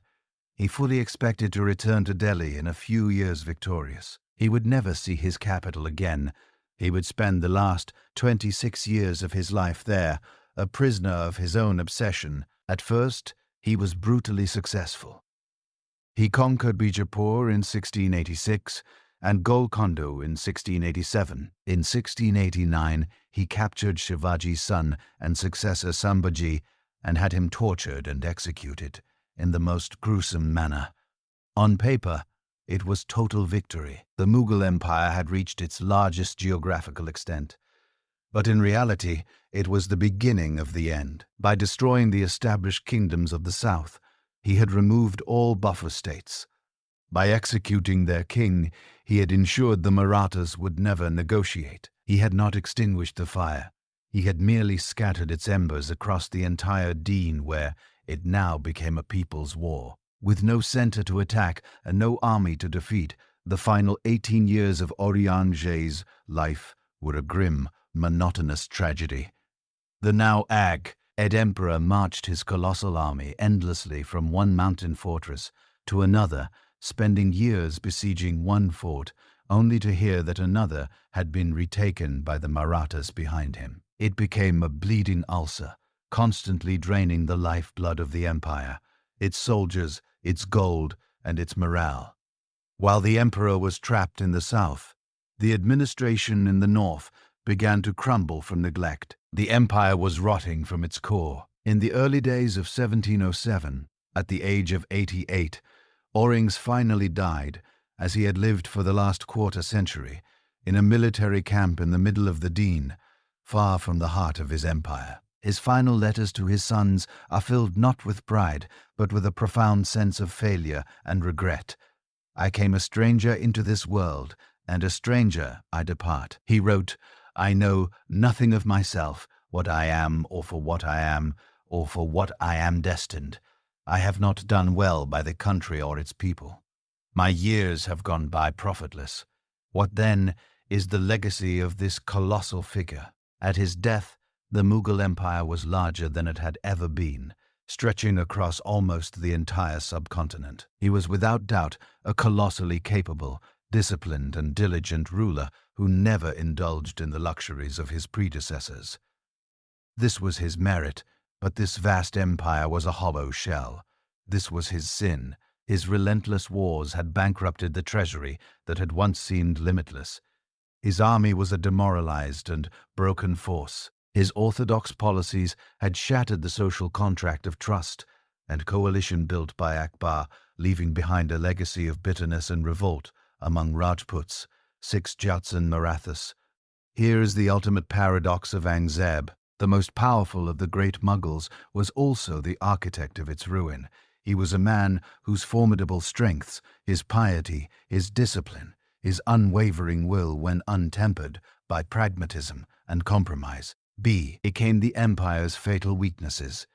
Speaker 1: He fully expected to return to Delhi in a few years victorious. He would never see his capital again. He would spend the last 26 years of his life there, a prisoner of his own obsession. At first, he was brutally successful. He conquered Bijapur in 1686 and Golconda in 1687. In 1689, he captured Shivaji's son and successor Sambhaji and had him tortured and executed in the most gruesome manner. On paper, it was total victory. The Mughal Empire had reached its largest geographical extent. But in reality, it was the beginning of the end. By destroying the established kingdoms of the south, he had removed all buffer states. By executing their king, he had ensured the Marathas would never negotiate. He had not extinguished the fire. He had merely scattered its embers across the entire Deen, where it now became a people's war. With no center to attack and no army to defeat, the final 18 years of Aurangzeb's life were a grim, monotonous tragedy. The now Ed Emperor marched his colossal army endlessly from one mountain fortress to another, spending years besieging one fort, only to hear that another had been retaken by the Marathas behind him. It became a bleeding ulcer, constantly draining the lifeblood of the empire, its soldiers, its gold, and its morale. While the emperor was trapped in the south, the administration in the north began to crumble from neglect. The empire was rotting from its core. In the early days of 1707, at the age of 88, Aurangzeb finally died, as he had lived for the last quarter century, in a military camp in the middle of the Deen, far from the heart of his empire. His final letters to his sons are filled not with pride, but with a profound sense of failure and regret. "I came a stranger into this world, and a stranger I depart." He wrote, "I know nothing of myself, what I am, or for what I am, or for what I am destined. I have not done well by the country or its people. My years have gone by profitless. What then is the legacy of this colossal figure?" At his death, the Mughal Empire was larger than it had ever been, stretching across almost the entire subcontinent. He was without doubt a colossally capable, disciplined and diligent ruler who never indulged in the luxuries of his predecessors. This was his merit, but this vast empire was a hollow shell. This was his sin. His relentless wars had bankrupted the treasury that had once seemed limitless. His army was a demoralized and broken force. His orthodox policies had shattered the social contract of trust and coalition built by Akbar, leaving behind a legacy of bitterness and revolt among Rajputs, Sikhs, Jats and Marathas. Here is the ultimate paradox of Aurangzeb. The most powerful of the great Mughals was also the architect of its ruin. He was a man whose formidable strengths, his piety, his discipline, his unwavering will when untempered by pragmatism and compromise, became the empire's fatal weaknesses.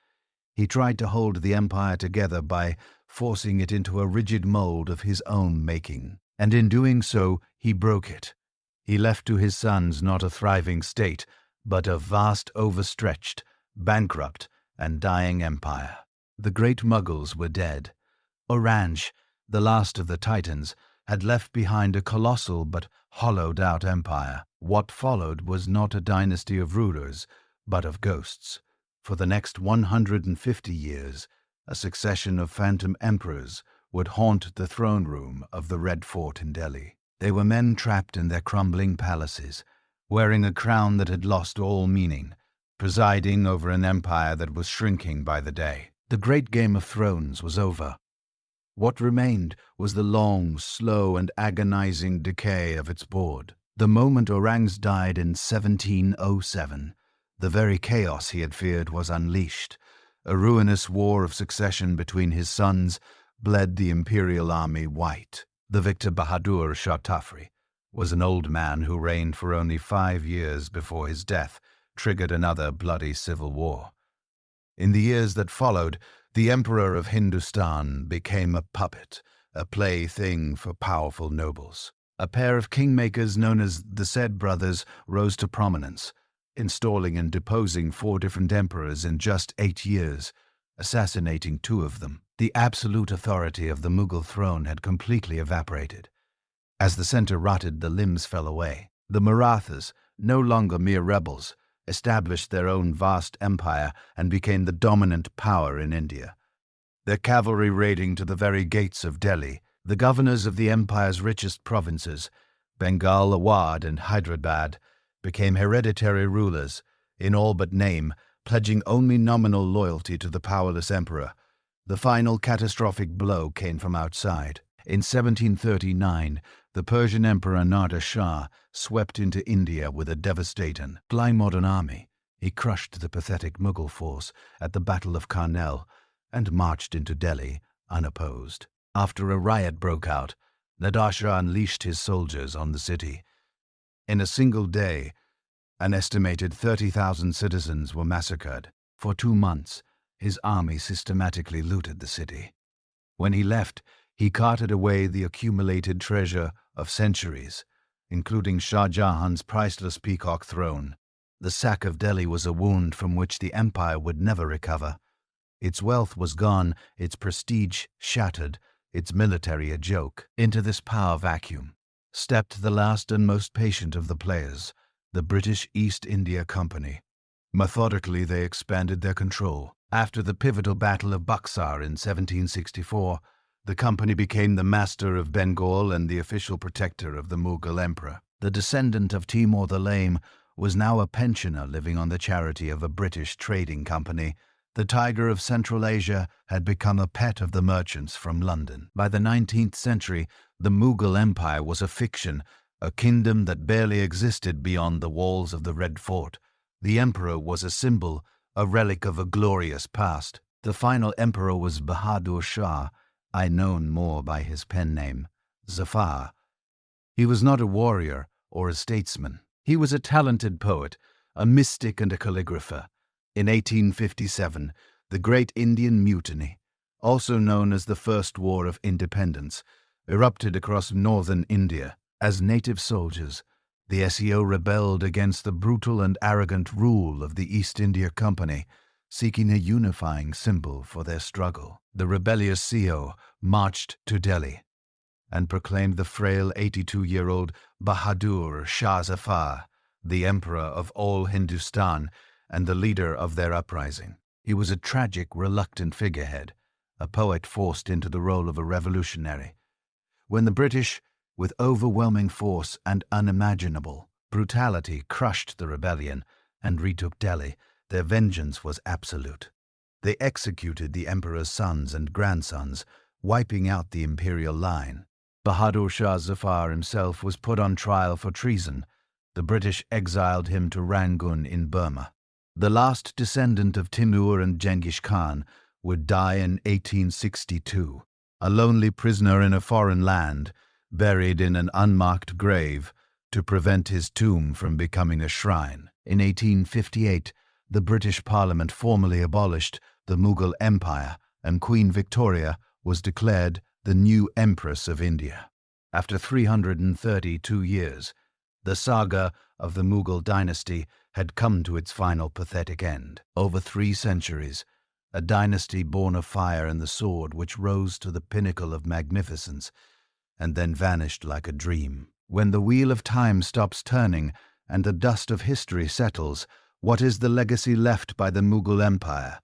Speaker 1: He tried to hold the empire together by forcing it into a rigid mold of his own making, and in doing so he broke it. He left to his sons not a thriving state, but a vast, overstretched, bankrupt, and dying empire. The great Mughals were dead. Aurangzeb, the last of the Titans, had left behind a colossal but hollowed-out empire. What followed was not a dynasty of rulers, but of ghosts. For the next 150 years, a succession of phantom emperors would haunt the throne room of the Red Fort in Delhi. They were men trapped in their crumbling palaces, wearing a crown that had lost all meaning, presiding over an empire that was shrinking by the day. The great Game of Thrones was over. What remained was the long, slow, and agonizing decay of its board. The moment Aurangzeb died in 1707, the very chaos he had feared was unleashed. A ruinous war of succession between his sons bled the imperial army white. The victor Bahadur Shah Jahan was an old man who reigned for only 5 years before his death triggered another bloody civil war. In the years that followed, the Emperor of Hindustan became a puppet, a plaything for powerful nobles. A pair of kingmakers known as the said brothers rose to prominence, installing and deposing 4 different emperors in just 8 years, assassinating 2 of them. The absolute authority of the Mughal throne had completely evaporated. As the center rotted, the limbs fell away. The Marathas, no longer mere rebels, established their own vast empire and became the dominant power in India. Their cavalry raiding to the very gates of Delhi, the governors of the empire's richest provinces, Bengal, Awadh, and Hyderabad, became hereditary rulers, in all but name, pledging only nominal loyalty to the powerless emperor. The final catastrophic blow came from outside. In 1739, the Persian Emperor Nader Shah swept into India with a devastating, flying modern army. He crushed the pathetic Mughal force at the Battle of Karnal and marched into Delhi unopposed. After a riot broke out, Nader Shah unleashed his soldiers on the city. In a single day, an estimated 30,000 citizens were massacred. For 2 months, his army systematically looted the city. When he left, he carted away the accumulated treasure of centuries, including Shah Jahan's priceless peacock throne. The sack of Delhi was a wound from which the empire would never recover. Its wealth was gone, its prestige shattered, its military a joke. Into this power vacuum stepped the last and most patient of the players, the British East India Company. Methodically, they expanded their control. After the pivotal Battle of Buxar in 1764, the company became the master of Bengal and the official protector of the Mughal Emperor. The descendant of Timur the Lame was now a pensioner living on the charity of a British trading company. The tiger of Central Asia had become a pet of the merchants from London. By the 19th century, the Mughal Empire was a fiction, a kingdom that barely existed beyond the walls of the Red Fort. The emperor was a symbol, a relic of a glorious past. The final emperor was Bahadur Shah, known more by his pen name, Zafar. He was not a warrior or a statesman. He was a talented poet, a mystic and a calligrapher. In 1857, the Great Indian Mutiny, also known as the First War of Independence, erupted across northern India. As native soldiers, the SEO rebelled against the brutal and arrogant rule of the East India Company, seeking a unifying symbol for their struggle. The rebellious CO marched to Delhi and proclaimed the frail 82-year-old Bahadur Shah Zafar the emperor of all Hindustan and the leader of their uprising. He was a tragic, reluctant figurehead, a poet forced into the role of a revolutionary. When the British, with overwhelming force and unimaginable brutality, crushed the rebellion and retook Delhi, their vengeance was absolute. They executed the emperor's sons and grandsons, wiping out the imperial line. Bahadur Shah Zafar himself was put on trial for treason. The British exiled him to Rangoon in Burma. The last descendant of Timur and Genghis Khan would die in 1862, a lonely prisoner in a foreign land, buried in an unmarked grave to prevent his tomb from becoming a shrine. In 1858, the British Parliament formally abolished the Mughal Empire, and Queen Victoria was declared the new Empress of India. After 332 years, the saga of the Mughal dynasty had come to its final pathetic end. Over 3 centuries, a dynasty born of fire and the sword, which rose to the pinnacle of magnificence and then vanished like a dream. When the wheel of time stops turning and the dust of history settles, what is the legacy left by the Mughal Empire?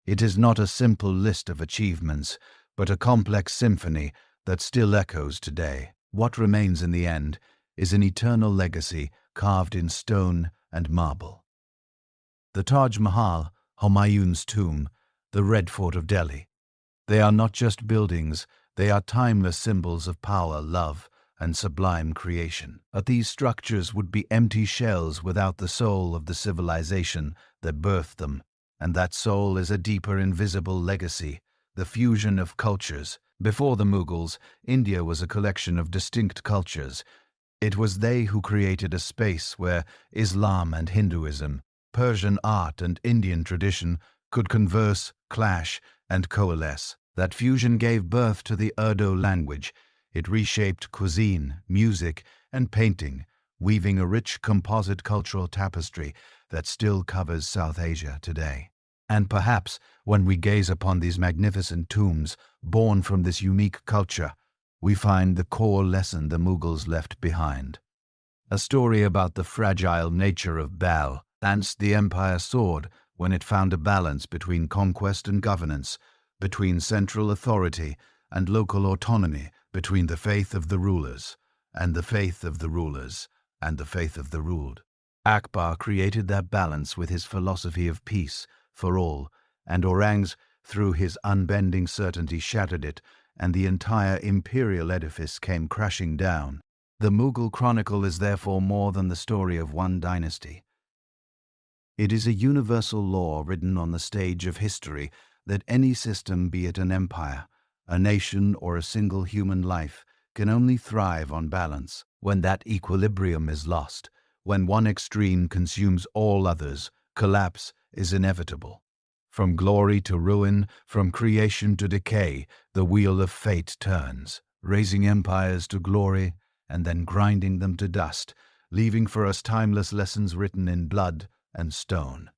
Speaker 1: It is not a simple list of achievements, but a complex symphony that still echoes today. What remains in the end is an eternal legacy carved in stone and marble. The Taj Mahal, Humayun's tomb, the Red Fort of Delhi. They are not just buildings, they are timeless symbols of power, love, and sublime creation. But these structures would be empty shells without the soul of the civilization that birthed them, and that soul is a deeper invisible legacy, the fusion of cultures. Before the Mughals, India was a collection of distinct cultures. It was they who created a space where Islam and Hinduism, Persian art and Indian tradition could converse, clash, and coalesce. That fusion gave birth to the Urdu language, It reshaped cuisine, music, and painting, weaving a rich composite cultural tapestry that still covers South Asia today. And perhaps, when we gaze upon these magnificent tombs born from this unique culture, we find the core lesson the Mughals left behind. A story about the fragile nature of Babur, and the empire soared when it found a balance between conquest and governance, between central authority and local autonomy, between the faith of the rulers and the faith of the rulers and the faith of the ruled. Akbar created that balance with his philosophy of peace for all, and Aurangzeb, through his unbending certainty, shattered it, and the entire imperial edifice came crashing down. The Mughal Chronicle is therefore more than the story of one dynasty. It is a universal law written on the stage of history that any system, be it an empire, a nation, or a single human life, can only thrive on balance. When that equilibrium is lost, when one extreme consumes all others, collapse is inevitable. From glory to ruin, from creation to decay, the wheel of fate turns, raising empires to glory and then grinding them to dust, leaving for us timeless lessons written in blood and stone.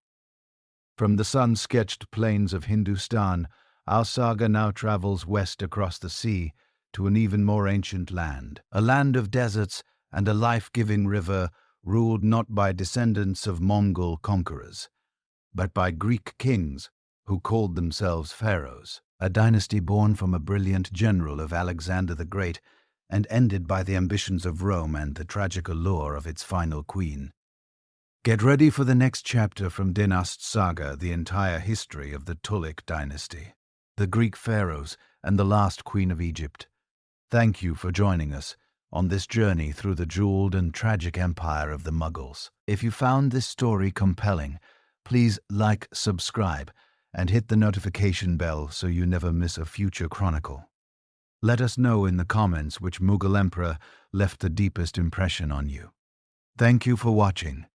Speaker 1: From the sun-sketched plains of Hindustan, our saga now travels west across the sea to an even more ancient land, a land of deserts and a life-giving river ruled not by descendants of Mongol conquerors, but by Greek kings who called themselves pharaohs, a dynasty born from a brilliant general of Alexander the Great and ended by the ambitions of Rome and the tragic allure of its final queen. Get ready for the next chapter from Dynast Saga, the entire history of the Tughluq dynasty, the Greek pharaohs, and the last queen of Egypt. Thank you for joining us on this journey through the jeweled and tragic empire of the Mughals. If you found this story compelling, please like, subscribe, and hit the notification bell so you never miss a future chronicle. Let us know in the comments which Mughal emperor left the deepest impression on you. Thank you for watching.